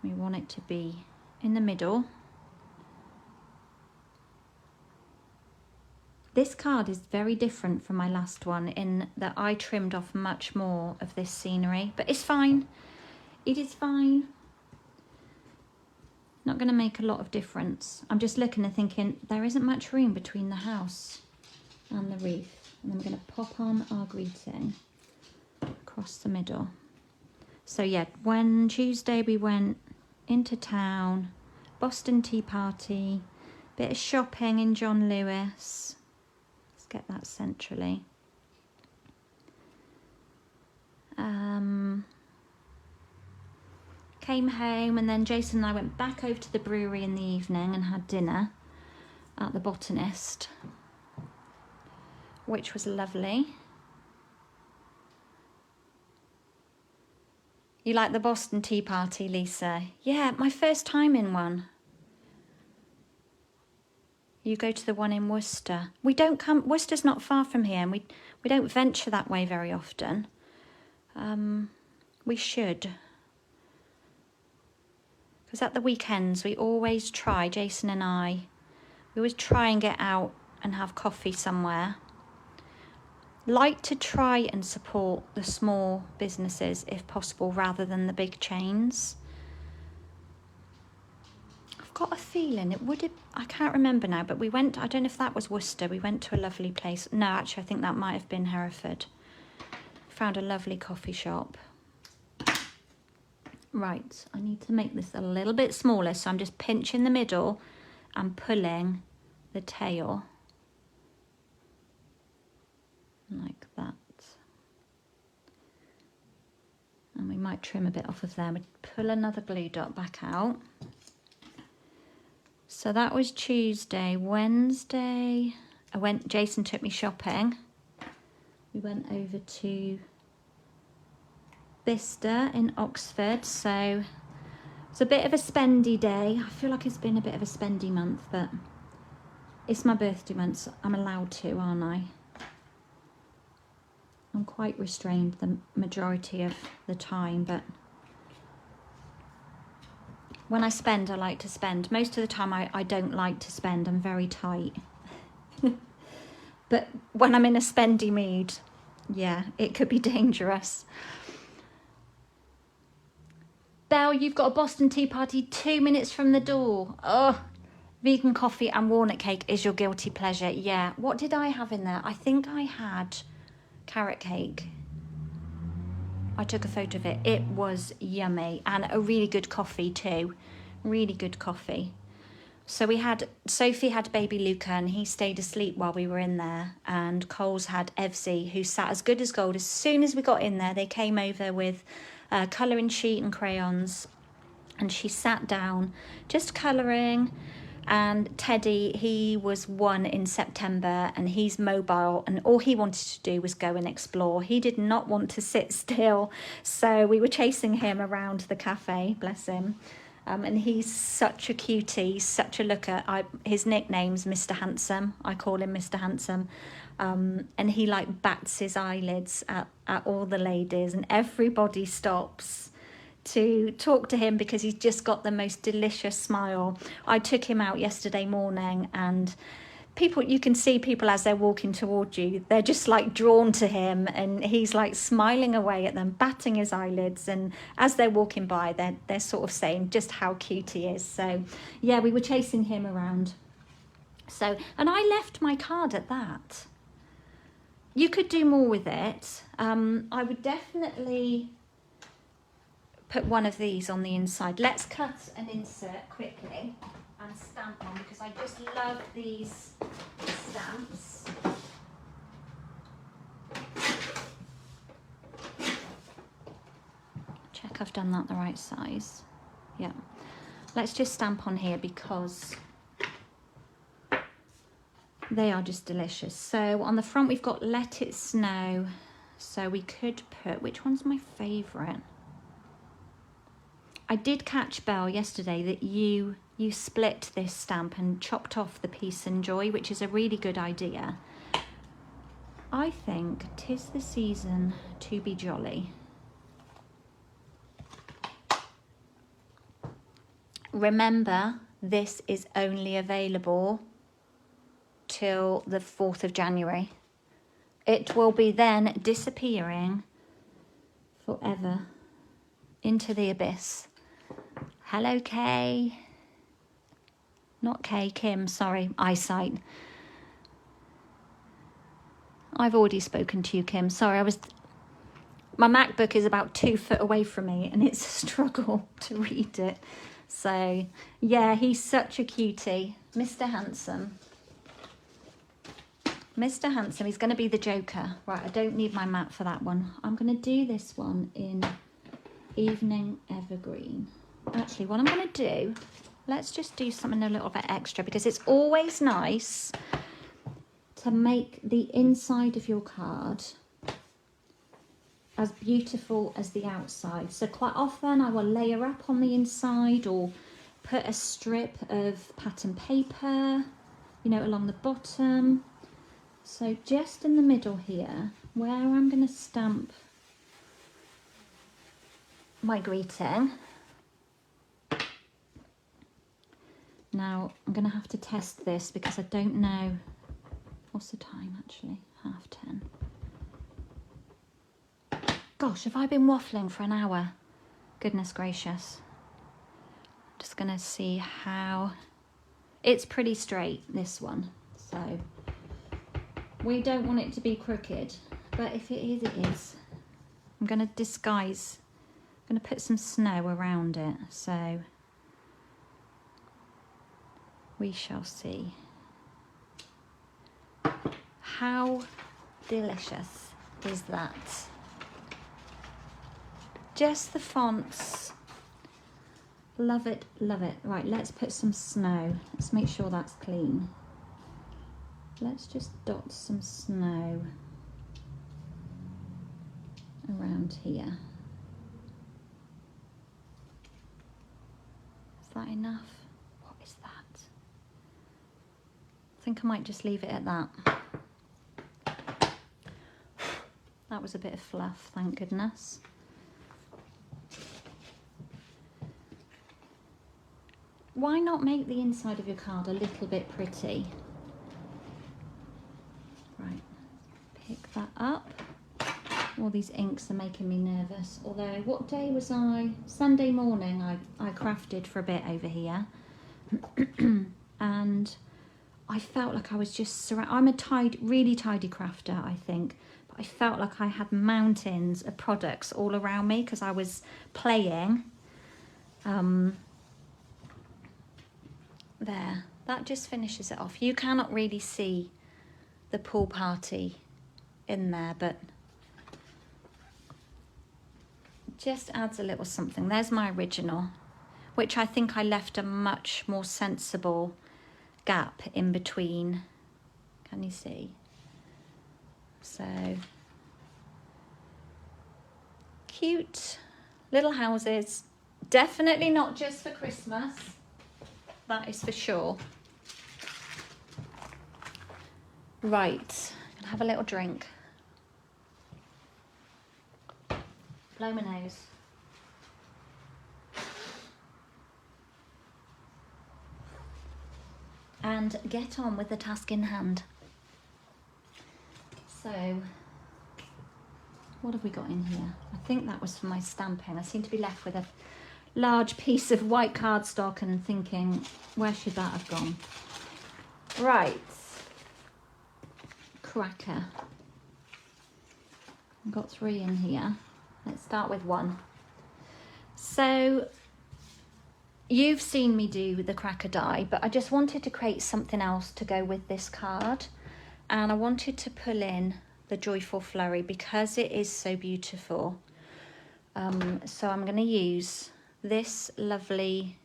We want it to be in the middle. This card is very different from my last one in that I trimmed off much more of this scenery, but it's fine. It is fine. Not going to make a lot of difference. I'm just looking and thinking there isn't much room between the house and the wreath. And I'm going to pop on our greeting across the middle. So yeah, when Tuesday we went into town, Boston Tea Party, bit of shopping in John Lewis. Let's get that centrally. Came home, and then Jason and I went back over to the brewery in the evening and had dinner at the Botanist, which was lovely. You like the Boston Tea Party, Lisa? Yeah, my first time in one. You go to the one in Worcester. We don't come, Worcester's not far from here, and we don't venture that way very often. We should. Because at the weekends we always try, Jason and I, we always try and get out and have coffee somewhere. like to try and support the small businesses if possible rather than the big chains. I've got a feeling it would have, I can't remember now, but we went, I don't know if that was Worcester, we went to a lovely place. No, actually I think that might have been Hereford. Found a lovely coffee shop. Right, I need to make this a little bit smaller, so I'm just pinching the middle and pulling the tail like that. And we might trim a bit off of there. We pull another glue dot back out. So that was Tuesday. Wednesday, Jason took me shopping. We went over to Bicester in Oxford, so it's a bit of a spendy day. I feel like it's been a bit of a spendy month, but it's my birthday month, so I'm allowed to, aren't I? I'm quite restrained the majority of the time, but when I spend, I like to spend. Most of the time I don't like to spend, I'm very tight. But when I'm in a spendy mood, yeah, it could be dangerous. Belle, you've got a Boston tea party 2 minutes from the door. Oh, vegan coffee and walnut cake is your guilty pleasure. Yeah, what did I have in there? I think I had carrot cake. I took a photo of it. It was yummy, and a really good coffee too. Really good coffee. So Sophie had baby Luca, and he stayed asleep while we were in there, and Coles had Evsy, who sat as good as gold. As soon as we got in there, they came over with a colouring sheet and crayons, and she sat down just colouring. And Teddy, he was 1 in September, and he's mobile, and all he wanted to do was go and explore. He did not want to sit still, so we were chasing him around the cafe, bless him. And he's such a cutie, such a looker. His nickname's Mr. Handsome. I call him Mr. Handsome. And he like bats his eyelids at all the ladies, and everybody stops to talk to him because he's just got the most delicious smile. I took him out yesterday morning, and you can see people as they're walking toward you, they're just like drawn to him, and he's like smiling away at them, batting his eyelids, and as they're walking by, they're sort of saying just how cute he is. So yeah, we were chasing him around. So, and I left my card at that. You could do more with it. I would definitely put one of these on the inside. Let's cut and insert quickly and stamp on, because I just love these stamps. Check I've done that the right size. Yeah. Let's just stamp on here because they are just delicious. So on the front we've got Let It Snow. So we could put, which one's my favourite? I did catch, Belle, yesterday that you split this stamp and chopped off the Peace and Joy, which is a really good idea. I think 'Tis the Season to Be Jolly. Remember, this is only available till the 4th of January. It will be then disappearing forever into the abyss. Hello, Kay. Not Kay, Kim, sorry, eyesight. I've already spoken to you, Kim. Sorry, my MacBook is about 2 foot away from me, and it's a struggle to read it. So, yeah, he's such a cutie. Mr. Handsome. Mr. Handsome, he's going to be the Joker. Right, I don't need my mat for that one. I'm going to do this one in Evening Evergreen. Actually, what I'm going to do, let's just do something a little bit extra, because it's always nice to make the inside of your card as beautiful as the outside. So quite often I will layer up on the inside or put a strip of pattern paper, you know, along the bottom. So just in the middle here, where I'm going to stamp my greeting. Now I'm going to have to test this because I don't know. What's the time actually? 10:30. Gosh, have I been waffling for an hour? Goodness gracious. Just gonna see how, it's pretty straight, this one. So we don't want it to be crooked, but if it is, it is. I'm gonna disguise, I'm gonna put some snow around it. So we shall see. How delicious is that? Just the fonts. Love it, love it. Right, let's put some snow. Let's make sure that's clean. Let's just dot some snow around here. Is that enough? What is that? I think I might just leave it at that. That was a bit of fluff, thank goodness. Why not make the inside of your card a little bit pretty? Right, pick that up. All these inks are making me nervous. Although, what day was I? Sunday morning I crafted for a bit over here. And I felt like I was just surrounded. I'm a really tidy crafter, I think. But I felt like I had mountains of products all around me because I was playing. There, that just finishes it off. You cannot really see the pool party in there, but just adds a little something. There's my original, which I think I left a much more sensible gap in between. Can you see? So cute little houses. Definitely not just for Christmas. That is for sure. Right, I'm gonna have a little drink. Blow my nose. And get on with the task in hand. So, what have we got in here? I think that was for my stamping. I seem to be left with a large piece of white cardstock and thinking, where should that have gone? Right, cracker. I've got 3 in here. Let's start with 1. So you've seen me do the cracker die, but I just wanted to create something else to go with this card, and I wanted to pull in the Joyful Flurry because it is so beautiful. So I'm going to use this lovely,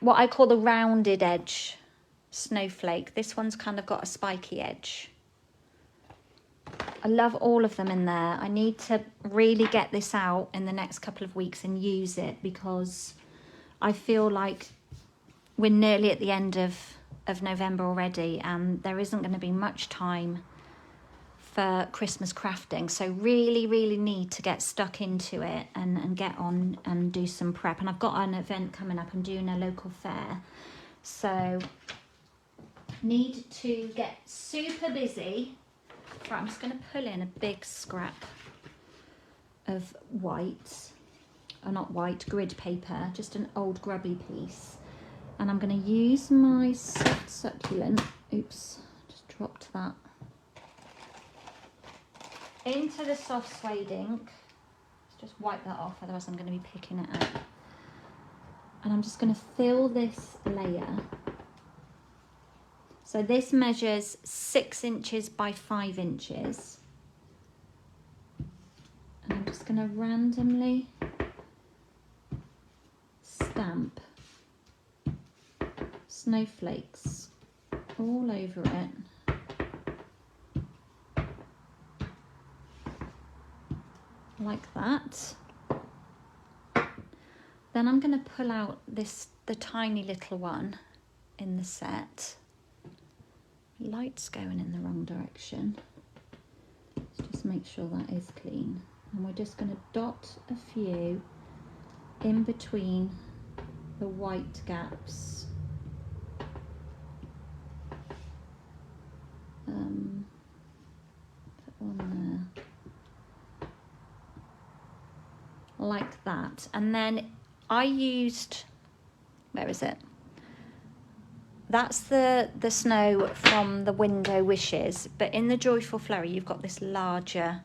what I call the rounded edge snowflake. This one's kind of got a spiky edge. I love all of them in there. I need to really get this out in the next couple of weeks and use it because I feel like we're nearly at the end of November already and there isn't going to be much time for Christmas crafting. So really need to get stuck into it and get on and do some prep. And I've got an event coming up. I'm doing a local fair. So need to get super busy. Right, I'm just going to pull in a big scrap of white, or not white, grid paper, just an old grubby piece. And I'm going to use my soft succulent, oops, just dropped that, into the soft suede ink. Let's just wipe that off, otherwise I'm going to be picking it out. And I'm just going to fill this layer. So this measures 6 inches by 5 inches. And I'm just going to randomly stamp snowflakes all over it. Like that. Then I'm going to pull out the tiny little one in the set. Light's going in the wrong direction. Let's just make sure that is clean. And we're just going to dot a few in between the white gaps. Put one there. that. And then I used, where is it? That's the snow from the window wishes, but in the Joyful Flurry you've got this larger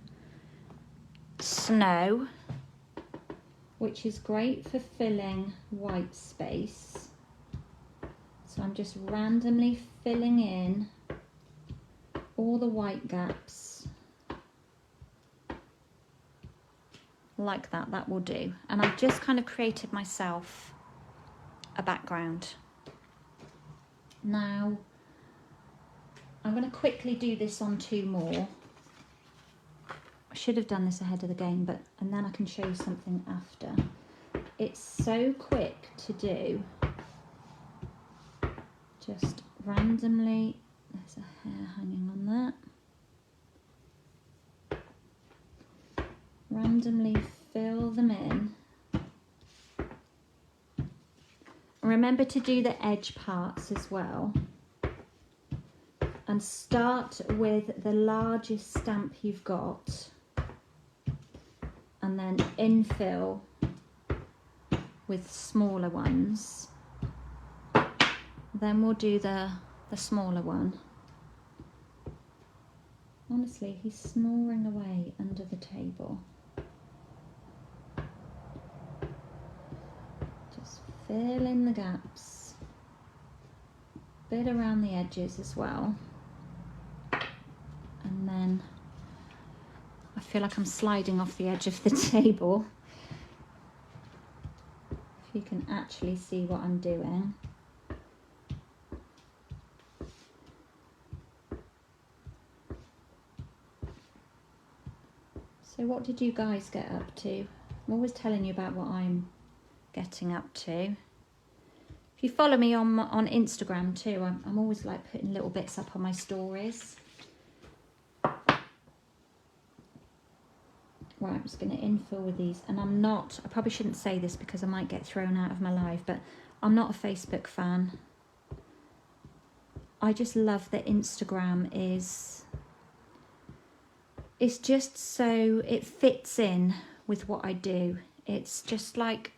snow, which is great for filling white space. So I'm just randomly filling in all the white gaps like that. That will do. And I've just kind of created myself a background. Now I'm going to quickly do this on 2 more. I should have done this ahead of the game, and then I can show you something after. It's so quick to do. Just randomly, there's a hair hanging on that. Randomly fill them in. Remember to do the edge parts as well. And start with the largest stamp you've got. And then infill with smaller ones. Then we'll do the smaller one. Honestly, he's snoring away under the table. Just fill in the gaps. Bit around the edges as well. And then I feel like I'm sliding off the edge of the table. If you can actually see what I'm doing. So what did you guys get up to? I'm always telling you about what I'm getting up to. If you follow me on Instagram too, I'm always like putting little bits up on my stories. Right, I'm just going to infill with these, and I probably shouldn't say this because I might get thrown out of my live, but I'm not a Facebook fan. I just love that Instagram it's just so, it fits in with what I do. It's just like,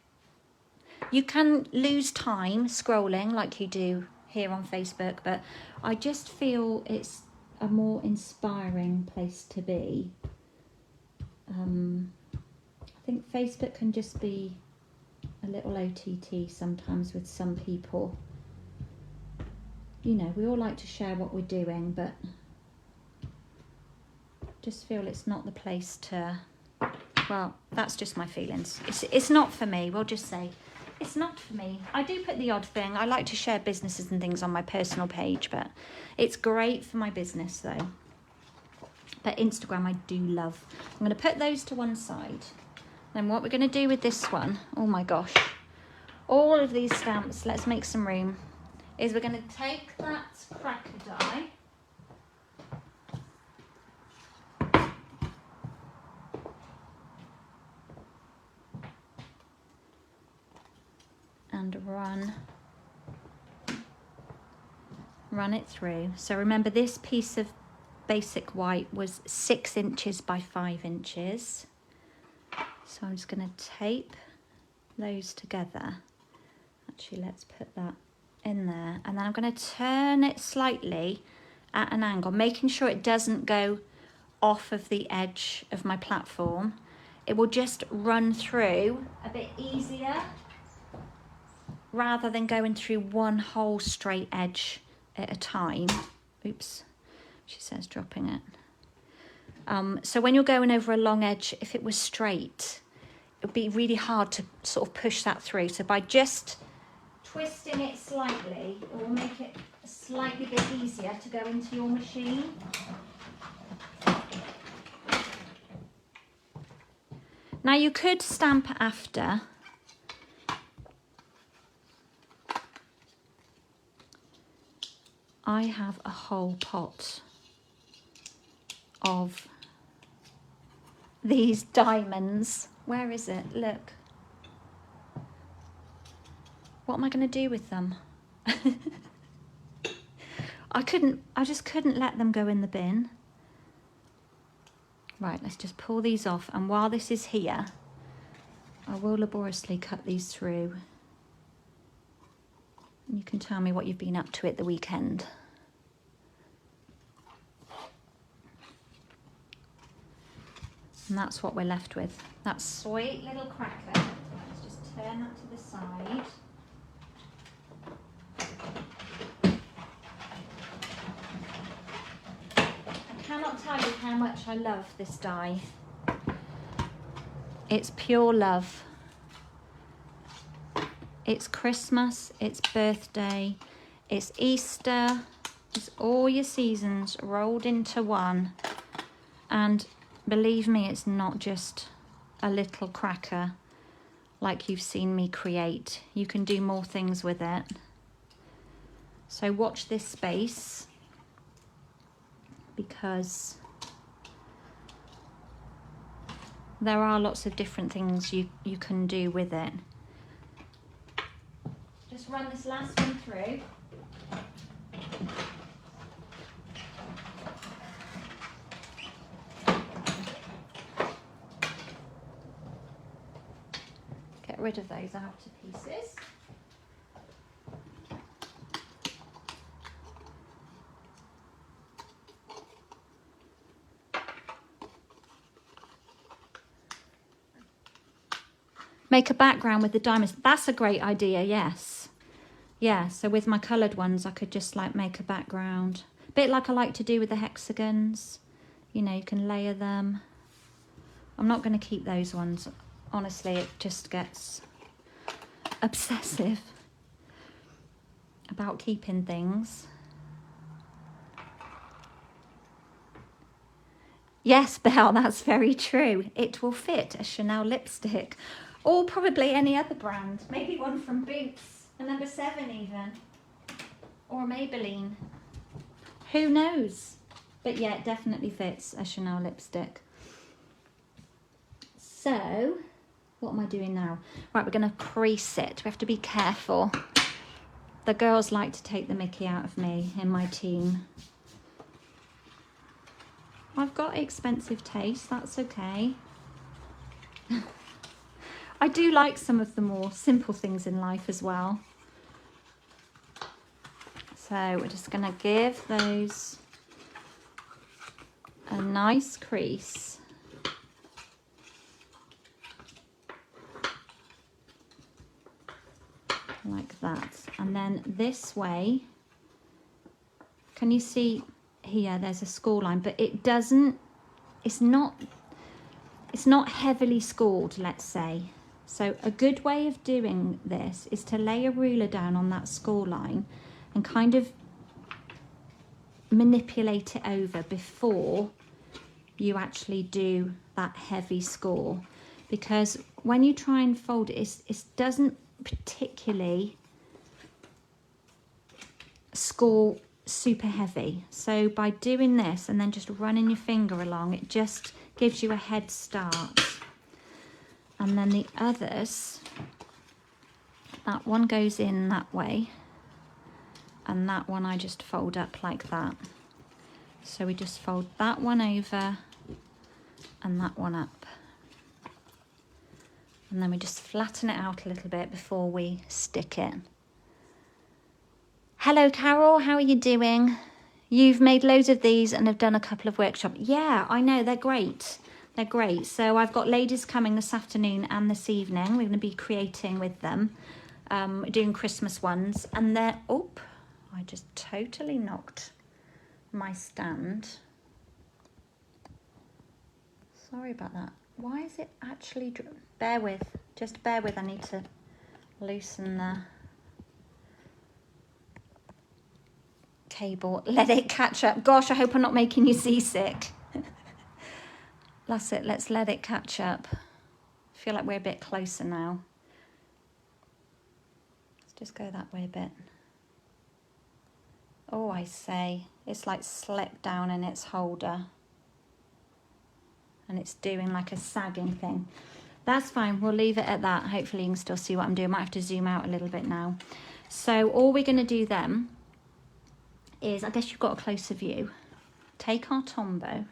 you can lose time scrolling like you do here on Facebook, but I just feel it's a more inspiring place to be. I think Facebook can just be a little OTT sometimes with some people. You know, we all like to share what we're doing, but just feel it's not the place to, well, that's just my feelings. It's not for me, we'll just say. It's not for me. I do put the odd thing. I like to share businesses and things on my personal page, but it's great for my business though. But Instagram I do love. I'm going to put those to one side. Then what we're going to do with this one, oh my gosh, all of these stamps, let's make some room, is we're going to take that cracker die. And run it through. So remember, this piece of basic white was 6 inches by 5 inches. So I'm just going to tape those together. Actually, let's put that in there. And then I'm going to turn it slightly at an angle, making sure it doesn't go off of the edge of my platform. It will just run through a bit easier rather than going through one whole straight edge at a time. Oops, she says dropping it. So when you're going over a long edge, if it was straight, it would be really hard to sort of push that through. So by just twisting it slightly, it will make it a slightly bit easier to go into your machine. Now you could stamp after. I have a whole pot of these diamonds. Where is it? Look. What am I going to do with them? I just couldn't let them go in the bin. Right, let's just pull these off. And while this is here, I will laboriously cut these through. You can tell me what you've been up to at the weekend. And that's what we're left with. That sweet little cracker. Let's just turn that to the side. I cannot tell you how much I love this die. It's pure love. It's Christmas, it's birthday, it's Easter, it's all your seasons rolled into one. And believe me, it's not just a little cracker like you've seen me create. You can do more things with it. So watch this space, because there are lots of different things you can do with it. Just run this last one through. Get rid of those outer pieces. Make a background with the diamonds. That's a great idea, yes. Yeah, so with my coloured ones, I could just like make a background. A bit like I like to do with the hexagons. You know, you can layer them. I'm not going to keep those ones. Honestly, it just gets obsessive about keeping things. Yes, Belle, that's very true. It will fit a Chanel lipstick, or probably any other brand. Maybe one from Boots, a number 7 even, or a Maybelline. Who knows? But yeah, it definitely fits a Chanel lipstick. So, what am I doing now? Right, we're going to crease it. We have to be careful. The girls like to take the mickey out of me in my team. I've got expensive taste, that's okay. I do like some of the more simple things in life as well. So we're just going to give those a nice crease. Like that. And then this way, can you see here there's a score line, but it doesn't, it's not heavily scored, let's say. So a good way of doing this is to lay a ruler down on that score line and kind of manipulate it over before you actually do that heavy score, because when you try and fold it, it doesn't particularly score super heavy. So by doing this and then just running your finger along, it just gives you a head start. And then the others, that one goes in that way, and that one I just fold up like that. So we just fold that one over and that one up. And then we just flatten it out a little bit before we stick it. Hello, Carol, how are you doing? You've made loads of these and have done a couple of workshops. Yeah, I know, they're great. They're great. So I've got ladies coming this afternoon and this evening. We're going to be creating with them, doing Christmas ones. And they're, oh, I just totally knocked my stand. Sorry about that. Why is it actually, bear with, just bear with. I need to loosen the cable. Let it catch up. Gosh, I hope I'm not making you seasick. That's it, let's let it catch up. I feel like we're a bit closer now. Let's just go that way a bit. Oh, I say, it's like slipped down in its holder. And it's doing like a sagging thing. That's fine, we'll leave it at that. Hopefully you can still see what I'm doing. Might have to zoom out a little bit now. So all we're gonna do then is, I guess you've got a closer view. Take our Tombow.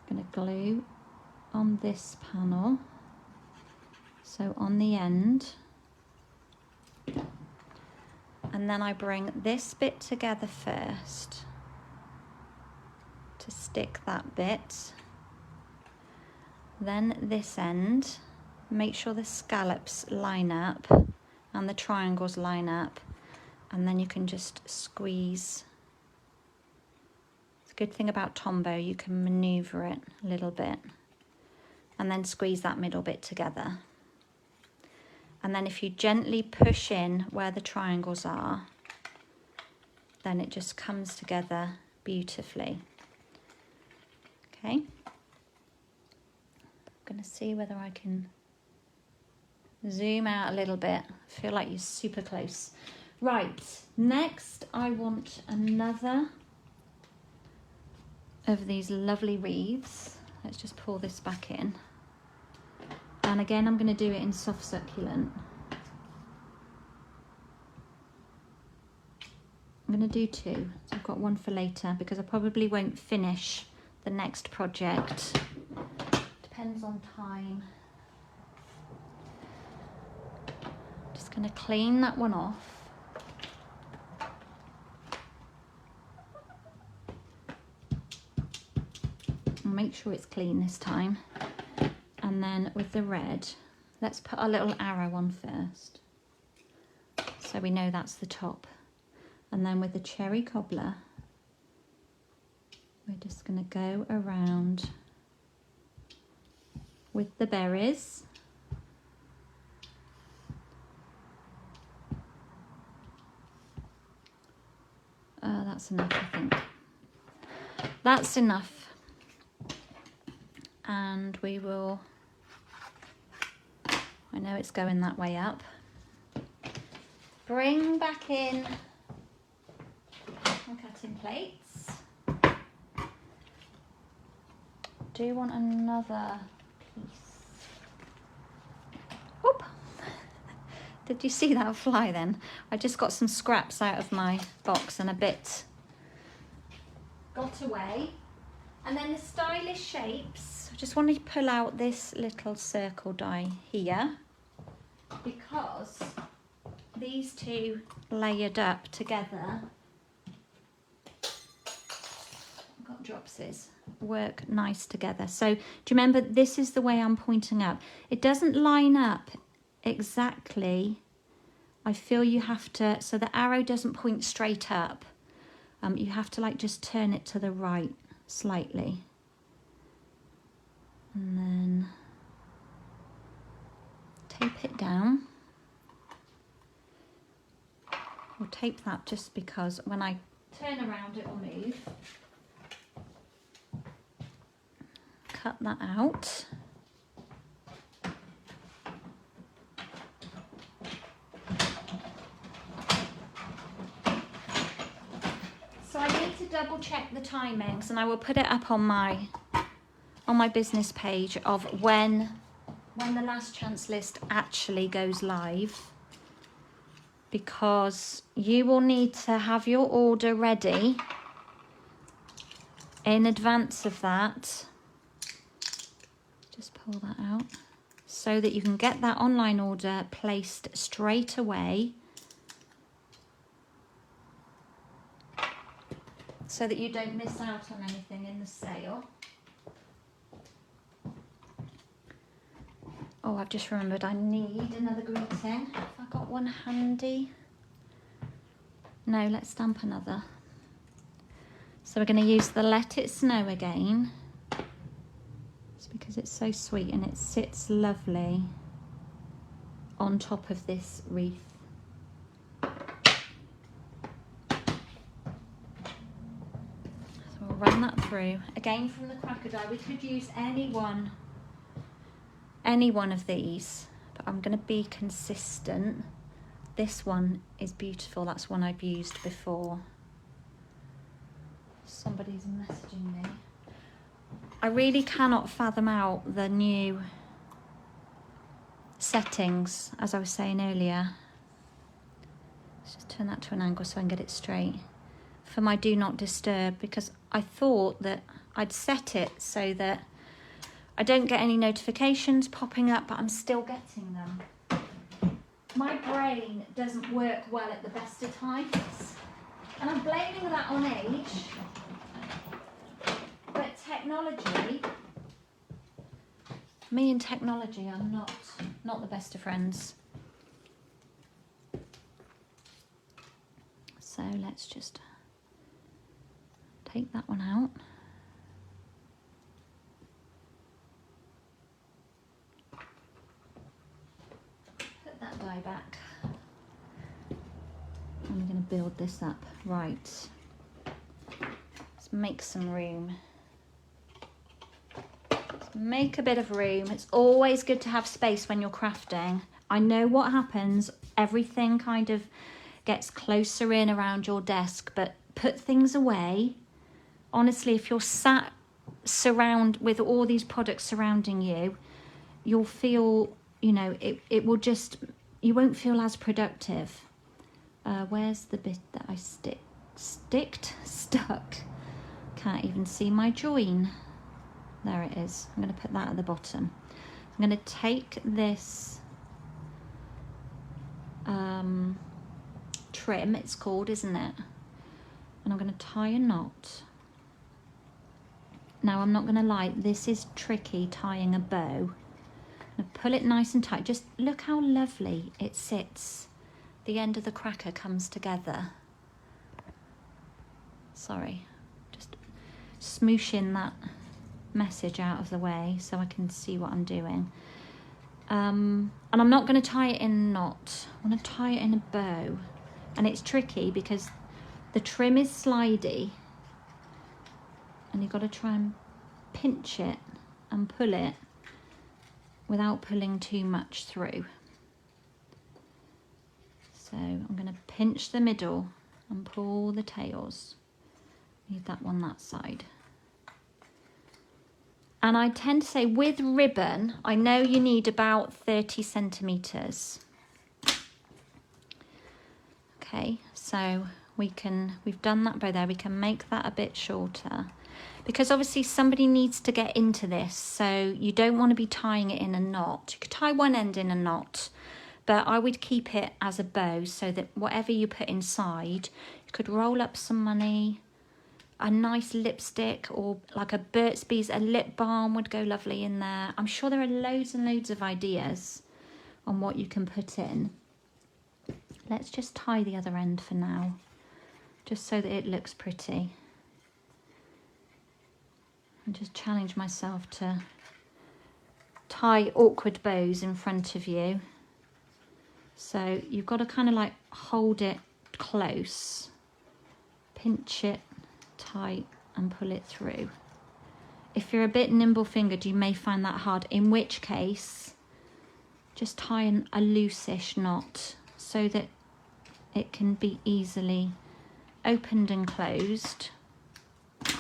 Gonna glue on this panel, so on the end, and then I bring this bit together first to stick that bit, then this end, make sure the scallops line up and the triangles line up, and then you can just squeeze. The good thing about Tombow, you can maneuver it a little bit and then squeeze that middle bit together. And then if you gently push in where the triangles are, then it just comes together beautifully. Okay. I'm going to see whether I can zoom out a little bit. I feel like you're super close. Right, next I want another of these lovely wreaths. Let's just pull this back in. And again, I'm going to do it in soft succulent. I'm going to do two. So I've got one for later because I probably won't finish the next project. Depends on time. Just going to clean that one off. Make sure it's clean this time. And then with the red, let's put our little arrow on first, so we know that's the top. And then with the cherry cobbler, we're just going to go around with the berries. That's enough, I think. That's enough. And we will, I know it's going that way up, bring back in my cutting plates. Do want another piece. Oop! Did you see that fly then? I just got some scraps out of my box and a bit got away. And then the stylish shapes, I just want to pull out this little circle die here because these two layered up together, I've got dropsies, work nice together. So do you remember, this is the way I'm pointing up. It doesn't line up exactly. I feel you have to, so the arrow doesn't point straight up. You have to like just turn it to the right slightly, and then tape it down. We'll tape that just because when I turn around it will move. Cut that out. So I need to double check the timings, and I will put it up on my business page of when the last chance list actually goes live, because you will need to have your order ready in advance of that. Just pull that out so that you can get that online order placed straight away, so that you don't miss out on anything in the sale. Oh, I've just remembered I need another greeting. Have I got one handy? No, let's stamp another. So we're going to use the Let It Snow again. It's because it's so sweet and it sits lovely on top of this wreath. So we'll run that through. Again, from the cracker die, we could use any one of these, but I'm going to be consistent. This one is beautiful. That's one I've used before. Somebody's messaging me. I really cannot fathom out the new settings, as I was saying earlier. Let's just turn that to an angle so I can get it straight. For my do not disturb, because I thought that I'd set it so that I don't get any notifications popping up, but I'm still getting them. My brain doesn't work well at the best of times, and I'm blaming that on age, but technology, me and technology are not the best of friends. So let's just take that one out. Put that die back. I'm going to build this up. Right. Let's make some room. Let's make a bit of room. It's always good to have space when you're crafting. I know what happens. Everything kind of gets closer in around your desk, but put things away. Honestly, if you're sat with all these products surrounding you, you'll feel, you know, it will just, you won't feel as productive. Where's the bit that I stuck? Can't even see my join. There it is. I'm going to put that at the bottom. I'm going to take this trim, it's called, isn't it? And I'm going to tie a knot. Now, I'm not going to lie, this is tricky tying a bow. I'm going to pull it nice and tight. Just look how lovely it sits. The end of the cracker comes together. Sorry, just smooshing that message out of the way so I can see what I'm doing. And I'm not going to tie it in a knot. I'm going to tie it in a bow. And it's tricky because the trim is slidey and you've got to try and pinch it and pull it without pulling too much through. So I'm going to pinch the middle and pull the tails. Leave that one that side. And I tend to say with ribbon, I know you need about 30 centimetres. Okay, so we've done that bow there. We can make that a bit shorter because obviously somebody needs to get into this. So you don't want to be tying it in a knot. You could tie one end in a knot, but I would keep it as a bow so that whatever you put inside, you could roll up some money, a nice lipstick, or like a Burt's Bees, a lip balm would go lovely in there. I'm sure there are loads and loads of ideas on what you can put in. Let's just tie the other end for now, just so that it looks pretty. And just challenge myself to tie awkward bows in front of you. So you've got to kind of like hold it close, pinch it tight and pull it through. If you're a bit nimble-fingered, you may find that hard, in which case just tie a loose-ish knot so that it can be easily opened and closed.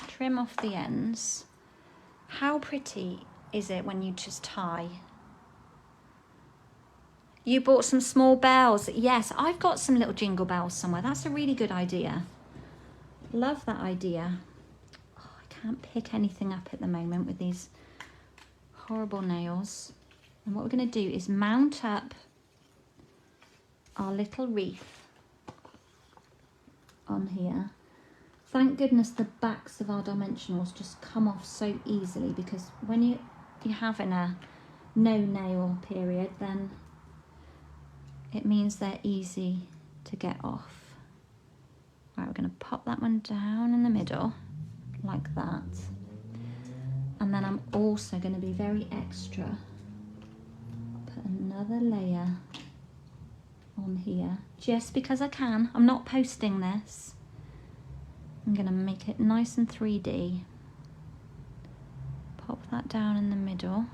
Trim off the ends. How pretty is it when you just tie? You bought some small bells. Yes, I've got some little jingle bells somewhere. That's a really good idea. Love that idea. Oh, I can't pick anything up at the moment with these horrible nails. And what we're going to do is mount up our little wreath on here. Thank goodness the backs of our dimensionals just come off so easily, because when you're having a no nail period, then it means they're easy to get off. Right, we're going to pop that one down in the middle like that. And then I'm also going to be very extra. Put another layer on here just because I can. I'm not posting this. I'm going to make it nice and 3D. Pop that down in the middle.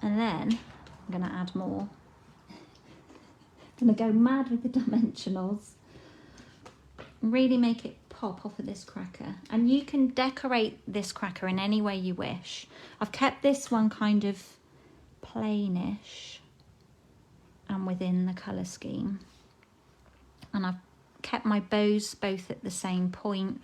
And then I'm going to add more. I'm going to go mad with the dimensionals. Really make it pop off of this cracker. And you can decorate this cracker in any way you wish. I've kept this one kind of plainish and within the colour scheme. And I've kept my bows both at the same point.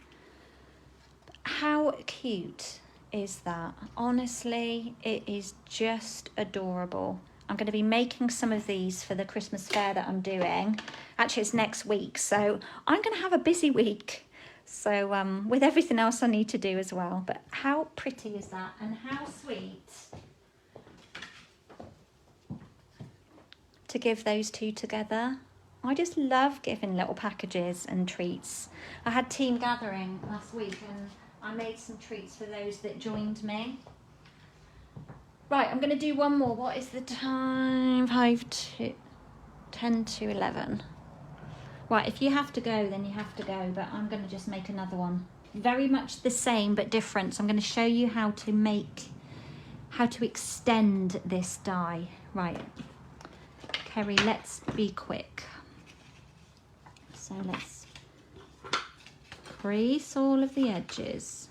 How cute is that? Honestly, it is just adorable. I'm going to be making some of these for the Christmas fair that I'm doing. Actually, it's next week, so I'm going to have a busy week. So with everything else I need to do as well. But how pretty is that, and how sweet to give those two together. I just love giving little packages and treats. I had team gathering last week and I made some treats for those that joined me. Right, I'm going to do one more. What is the time? 10 to 11. Right, if you have to go, then you have to go, but I'm going to just make another one. Very much the same, but different. So I'm going to show you how to extend this die. Right, Kerry, let's be quick. So let's crease all of the edges.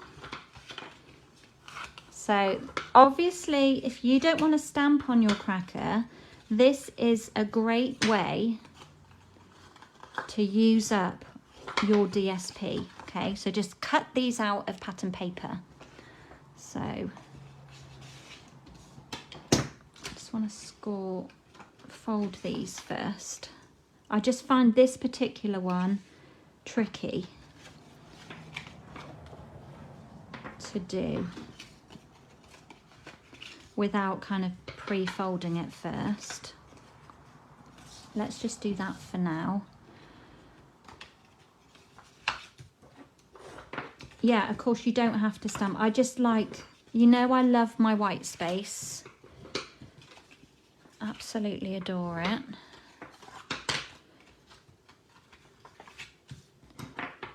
So obviously, if you don't want to stamp on your cracker, this is a great way to use up your DSP. Okay, so just cut these out of pattern paper. So I just want to fold these first. I just find this particular one tricky to do without kind of pre-folding it first. Let's just do that for now. Yeah, of course you don't have to stamp. I just like, you know, I love my white space. Absolutely adore it.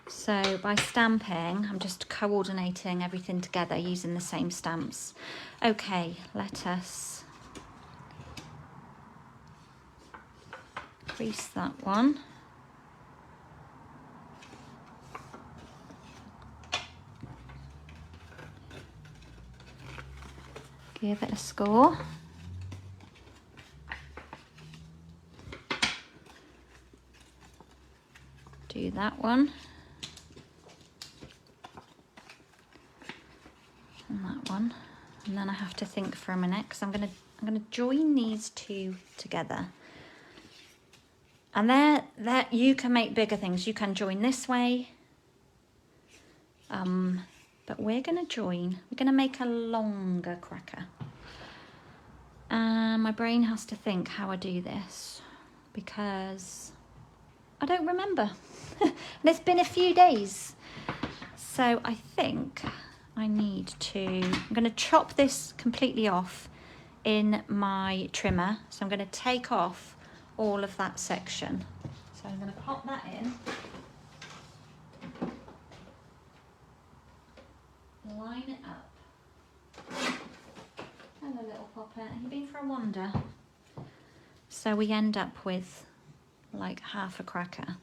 So by stamping, I'm just coordinating everything together using the same stamps. Okay, let us crease that one. Give it a score. Do that one. And that one. And then I have to think for a minute because I'm gonna join these two together. And there you can make bigger things. You can join this way. But we're gonna make a longer cracker. And my brain has to think how I do this because I don't remember. And it's been a few days. So I think I'm gonna chop this completely off in my trimmer. So I'm gonna take off all of that section. So I'm gonna pop that in. Line it up. Hello, little popper. Have you been for a wander? So we end up with like half a cracker.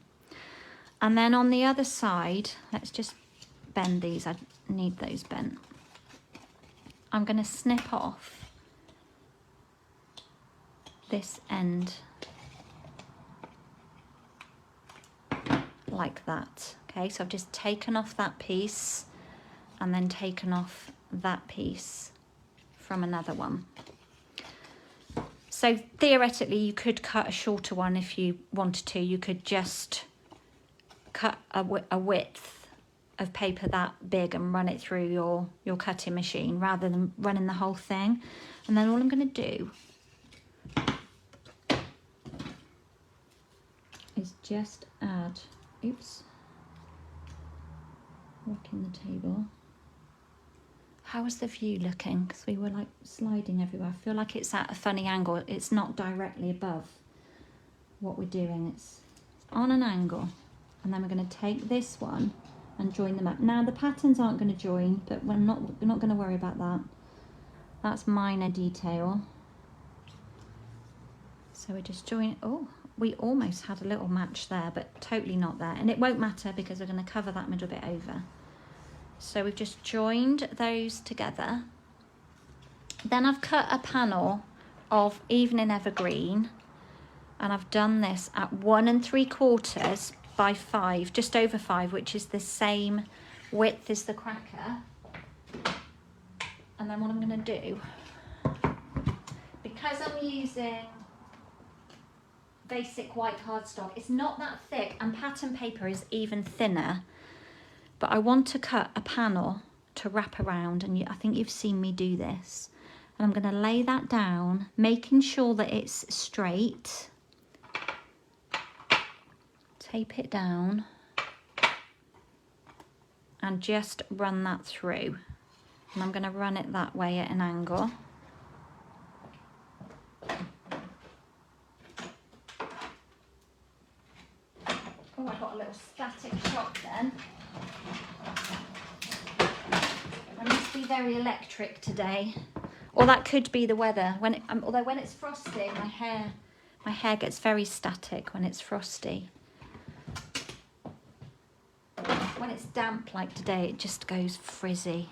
And then on the other side, let's just bend these. I need those bent. I'm going to snip off this end like that. Okay, so I've just taken off that piece and then taken off that piece from another one. So theoretically you could cut a shorter one if you wanted to. You could just cut a width of paper that big and run it through your cutting machine rather than running the whole thing. And then all I'm going to do is just add, oops, rocking the table. How is the view looking? Because we were like sliding everywhere. I feel like it's at a funny angle. It's not directly above what we're doing. It's on an angle. And then we're going to take this one and join them up. Now the patterns aren't going to join, but we're not going to worry about that. That's minor detail. So we're just joining. Oh, we almost had a little match there, but totally not there. And it won't matter because we're going to cover that middle bit over. So we've just joined those together. Then I've cut a panel of Evening Evergreen, and I've done this at 1 3/4 by 5, just over 5, which is the same width as the cracker. then what I'm going to do, because I'm using basic white cardstock, it's not that thick, and pattern paper is even thinner, but I want to cut a panel to wrap around, and I think you've seen me do this. And I'm going to lay that down, making sure that it's straight. Tape it down and just run that through. And I'm going to run it that way at an angle. Oh, I got a little static shock then. I must be very electric today. Or that could be the weather. Although when it's frosty, my hair gets very static when it's frosty. When it's damp like today, it just goes frizzy.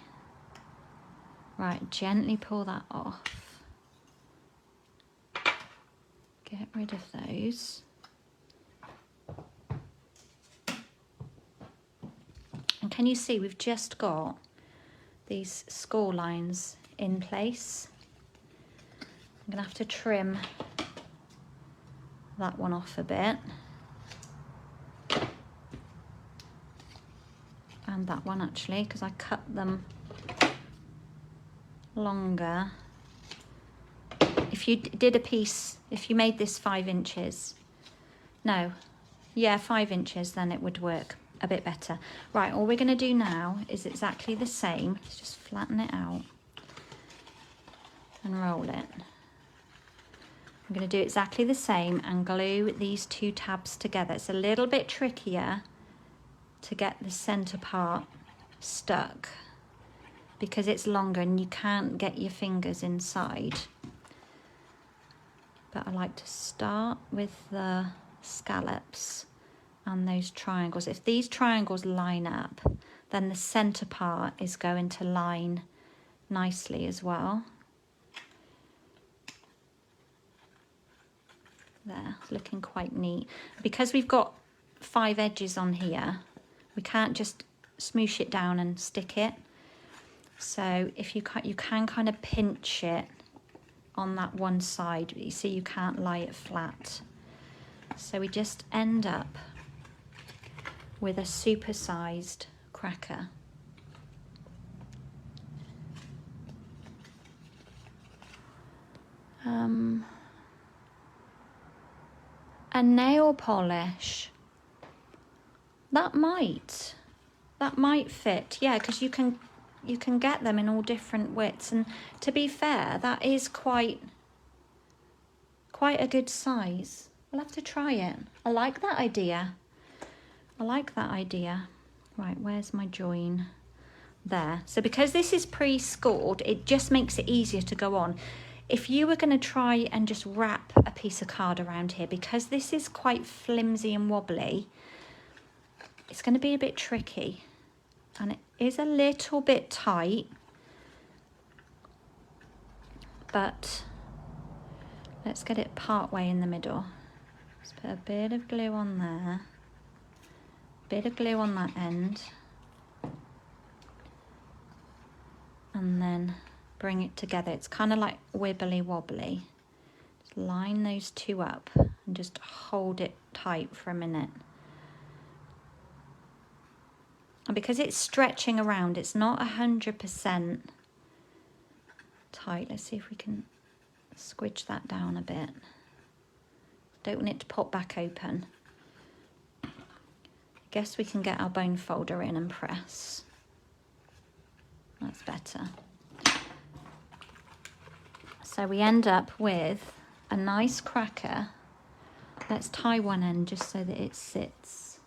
Right, gently pull that off. Get rid of those. And can you see we've just got these score lines in place? I'm gonna have to trim that one off a bit. And that one actually, because I cut them longer. If you did a piece, if you made this 5 inches, no, yeah, 5 inches, then it would work a bit better. Right, all we're going to do now is exactly the same. Let's just flatten it out and roll it. I'm going to do exactly the same and glue these 2 tabs together. It's a little bit trickier to get the center part stuck because it's longer and you can't get your fingers inside. But I like to start with the scallops and those triangles. If these triangles line up, then the center part is going to line nicely as well. There, it's looking quite neat. Because we've got 5 edges on here, we can't just smoosh it down and stick it. So if you can kind of pinch it on that one side, but you see you can't lie it flat. So we just end up with a super-sized cracker. A nail polish. That might fit, yeah, because you can get them in all different widths, and to be fair, that is quite a good size. We'll have to try it. I like that idea. Right, where's my join? There. So because this is pre-scored, it just makes it easier to go on. If you were going to try and just wrap a piece of card around here, because this is quite flimsy and wobbly, it's going to be a bit tricky. And it is a little bit tight. But let's get it part way in the middle. Let's put a bit of glue on there. Bit of glue on that end. And then bring it together. It's kind of like wibbly wobbly. Just line those 2 up and just hold it tight for a minute. And because it's stretching around, it's not 100% tight. Let's see if we can squidge that down a bit. Don't want it to pop back open. I guess we can get our bone folder in and press. That's better. So we end up with a nice cracker. Let's tie one end just so that it sits.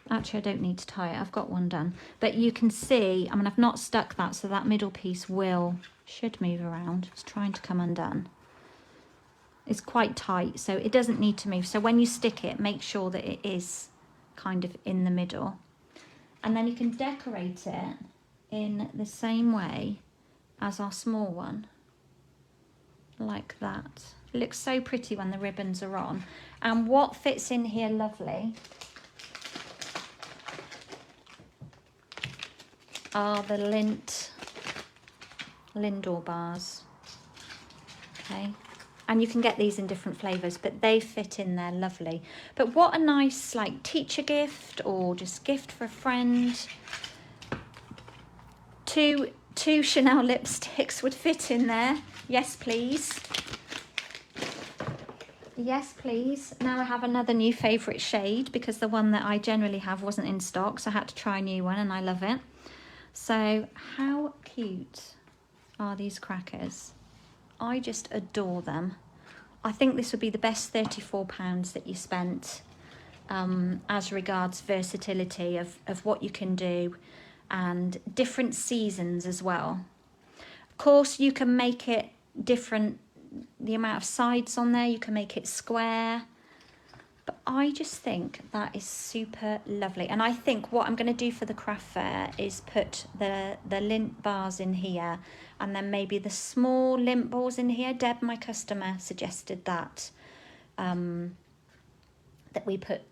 Actually, I don't need to tie it. I've got one done. But you can see, I mean, I've not stuck that, so that middle piece should move around. It's trying to come undone. It's quite tight, so it doesn't need to move. So when you stick it, make sure that it is kind of in the middle. And then you can decorate it in the same way as our small one, like that. It looks so pretty when the ribbons are on. And what fits in here lovely are the lint Lindor bars. Okay. And you can get these in different flavours, but they fit in there lovely. But what a nice like teacher gift or just gift for a friend. Two Chanel lipsticks would fit in there. Yes, please. Yes, please. Now I have another new favourite shade because the one that I generally have wasn't in stock, so I had to try a new one and I love it. So how cute are these crackers? I just adore them. I think this would be the best £34 that you spent as regards versatility of what you can do and different seasons as well. Of course, you can make it different, the amount of sides on there, you can make it square. But I just think that is super lovely. And I think what I'm going to do for the craft fair is put the lint bars in here and then maybe the small lint balls in here. Deb, my customer, suggested that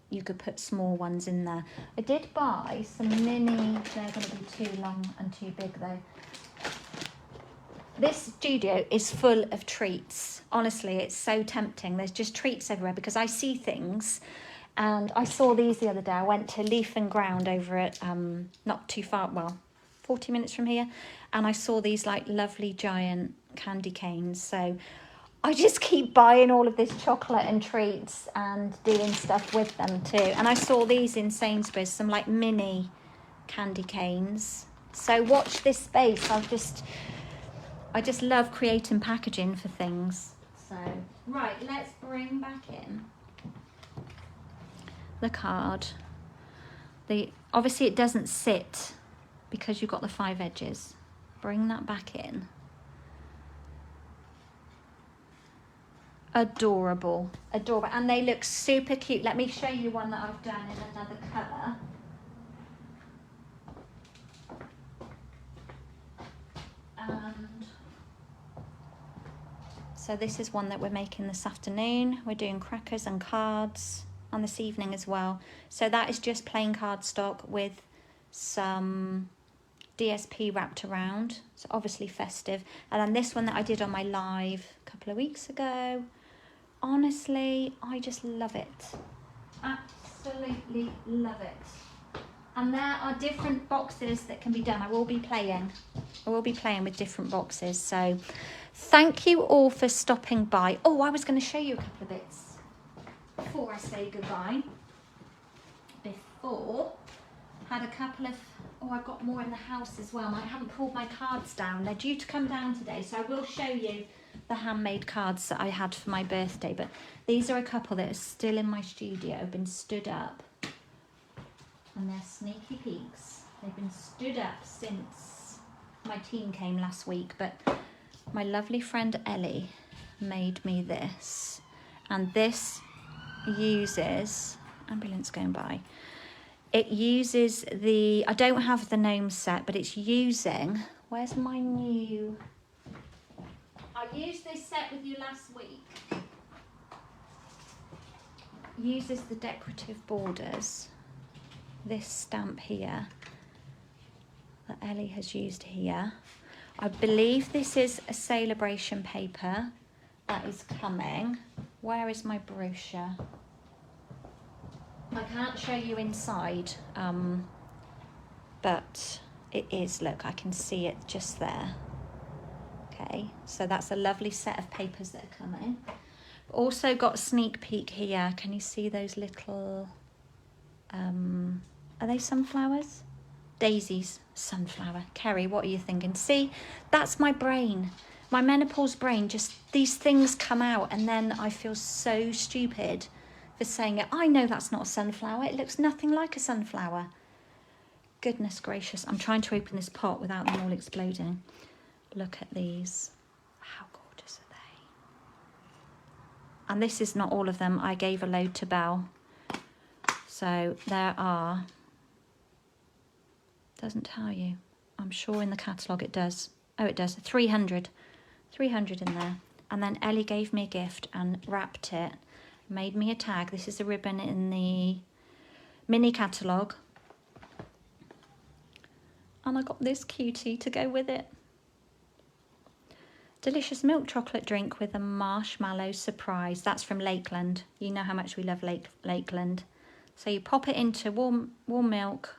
you could put small ones in there. I did buy some mini, they're going to be too long and too big though. This studio is full of treats. Honestly, it's so tempting. There's just treats everywhere because I see things. And I saw these the other day. I went to Leaf and Ground over at, not too far, well, 40 minutes from here. And I saw these like lovely giant candy canes. So I just keep buying all of this chocolate and treats and doing stuff with them too. And I saw these in Sainsbury's, some like mini candy canes. So watch this space. I just love creating packaging for things. So, right, let's bring back in the card. Obviously it doesn't sit because you've got the 5 edges. Bring that back in. Adorable, adorable. And they look super cute. Let me show you one that I've done in another colour. So this is one that we're making this afternoon. We're doing crackers and cards on this evening as well. So that is just plain cardstock with some DSP wrapped around. So obviously festive. And then this one that I did on my live a couple of weeks ago. Honestly, I just love it. Absolutely love it. And there are different boxes that can be done. I will be playing with different boxes. So thank you all for stopping by. Oh, I was going to show you a couple of bits before I say goodbye. Had a couple of, I've got more in the house as well. I haven't pulled my cards down. They're due to come down today, so I will show you the handmade cards that I had for my birthday. But these are a couple that are still in my studio, been stood up. And they're sneaky peeks. They've been stood up since my team came last week, but my lovely friend Ellie made me this. And this uses, ambulance going by, it uses I don't have the gnome set, but it's using, where's my new, I used this set with you last week. Uses the decorative borders. This stamp here that Ellie has used here. I believe this is a celebration paper that is coming. Where is my brochure? I can't show you inside, but it is, look, I can see it just there. Okay, so that's a lovely set of papers that are coming. Also got a sneak peek here. Can you see those little, are they sunflowers? Daisies, sunflower. Kerry, what are you thinking? See, that's my brain. My menopause brain, just these things come out and then I feel so stupid for saying it. I know that's not a sunflower. It looks nothing like a sunflower. Goodness gracious. I'm trying to open this pot without them all exploding. Look at these. How gorgeous are they? And this is not all of them. I gave a load to Belle. So there are, doesn't tell you. I'm sure in the catalogue it does. Oh, it does. 300 in there. And then Ellie gave me a gift and wrapped it, made me a tag. This is a ribbon in the mini catalogue. And I got this cutie to go with it. Delicious milk chocolate drink with a marshmallow surprise. That's from Lakeland. You know how much we love Lakeland. So you pop it into warm milk.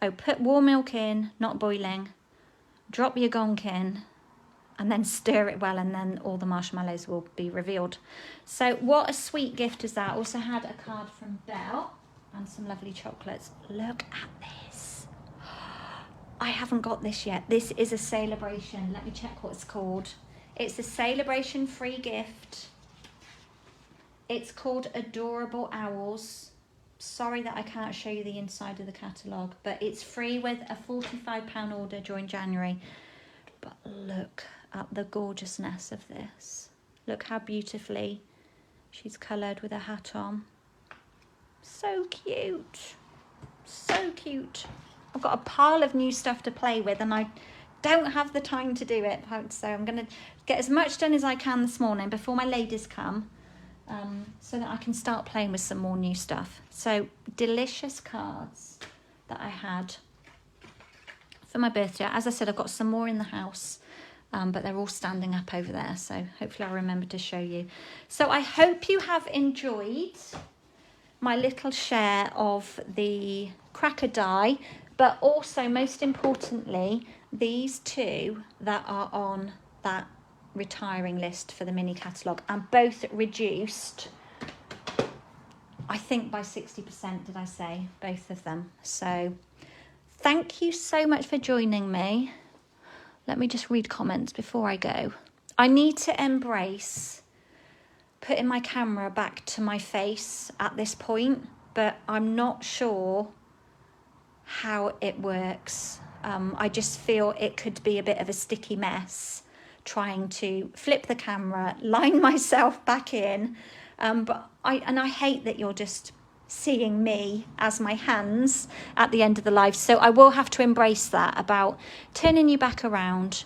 Oh, put warm milk in, not boiling. Drop your gonk in and then stir it well, and then all the marshmallows will be revealed. So what a sweet gift is that. Also had a card from Belle and some lovely chocolates. Look at this. I haven't got this yet. This is a celebration. Let me check what it's called. It's a celebration free gift. It's called Adorable Owls. Sorry that I can't show you the inside of the catalogue, but it's free with a £45 order during January. But look at the gorgeousness of this. Look how beautifully she's coloured with a hat on. So cute. So cute. I've got a pile of new stuff to play with and I don't have the time to do it. So I'm going to get as much done as I can this morning before my ladies come, so that I can start playing with some more new stuff. So delicious cards that I had for my birthday. As I said, I've got some more in the house, but they're all standing up over there. So hopefully I'll remember to show you. So I hope you have enjoyed my little share of the cracker die, but also most importantly, these two that are on that retiring list for the mini catalogue, and both reduced, I think by 60%, did I say? Both of them. So thank you so much for joining me. Let me just read comments before I go. I need to embrace putting my camera back to my face at this point, but I'm not sure how it works. I just feel it could be a bit of a sticky mess trying to flip the camera, line myself back in, but I hate that you're just seeing me as my hands at the end of the live, so I will have to embrace that about turning you back around,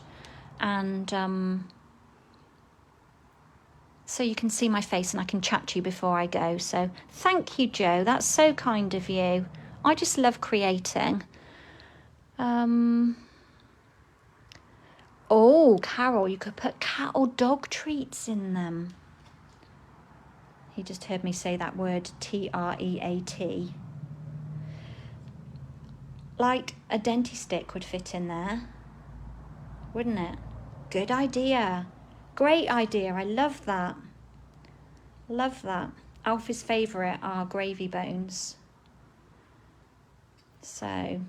and so you can see my face and I can chat to you before I go. So thank you, Joe, that's so kind of you. I just love creating. Oh, Carol, you could put cat or dog treats in them. He just heard me say that word, T-R-E-A-T. Like a denti stick would fit in there, wouldn't it? Good idea. Great idea. I love that. Love that. Alfie's favourite are gravy bones. So,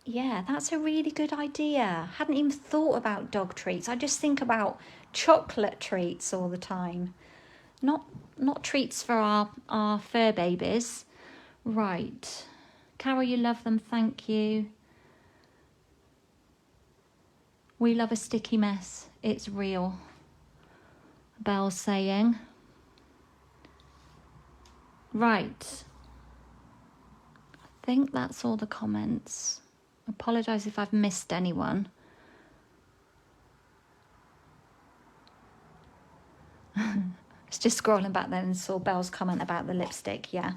yeah, that's a really good idea. Hadn't even thought about dog treats. I just think about chocolate treats all the time. Not treats for our fur babies. Right. Carol, you love them. Thank you. We love a sticky mess. It's real. Belle's saying. Right. I think that's all the comments. Apologise if I've missed anyone. I was just scrolling back then and saw Belle's comment about the lipstick. Yeah.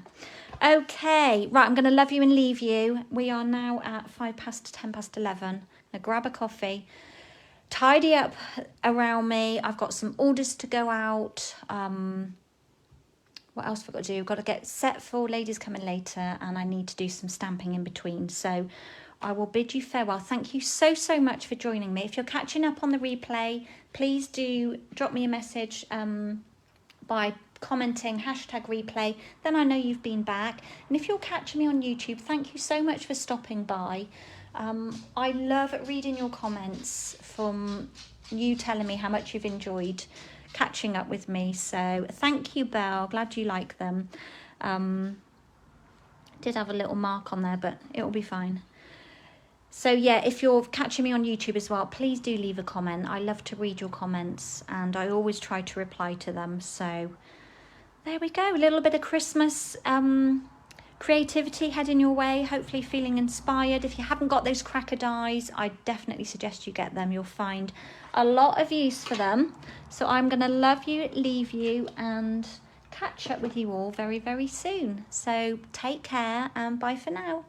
Okay. Right, I'm going to love you and leave you. We are now at 11:05. I'm going to grab a coffee, tidy up around me. I've got some orders to go out. What else have I got to do? I've got to get set for ladies coming later, and I need to do some stamping in between. So I will bid you farewell. Thank you so much for joining me. If you're catching up on the replay, please do drop me a message by commenting #replay. Then I know you've been back. And if you're catching me on YouTube, thank you so much for stopping by. I love reading your comments from you telling me how much you've enjoyed catching up with me. So thank you, Belle. Glad you like them. Did have a little mark on there, but it will be fine. So yeah, if you're catching me on YouTube as well, please do leave a comment. I love to read your comments and I always try to reply to them. So there we go, a little bit of Christmas creativity heading your way, hopefully feeling inspired. If you haven't got those cracker dies, I definitely suggest you get them. You'll find a lot of use for them. So I'm going to love you, leave you, and catch up with you all very soon. So take care and bye for now.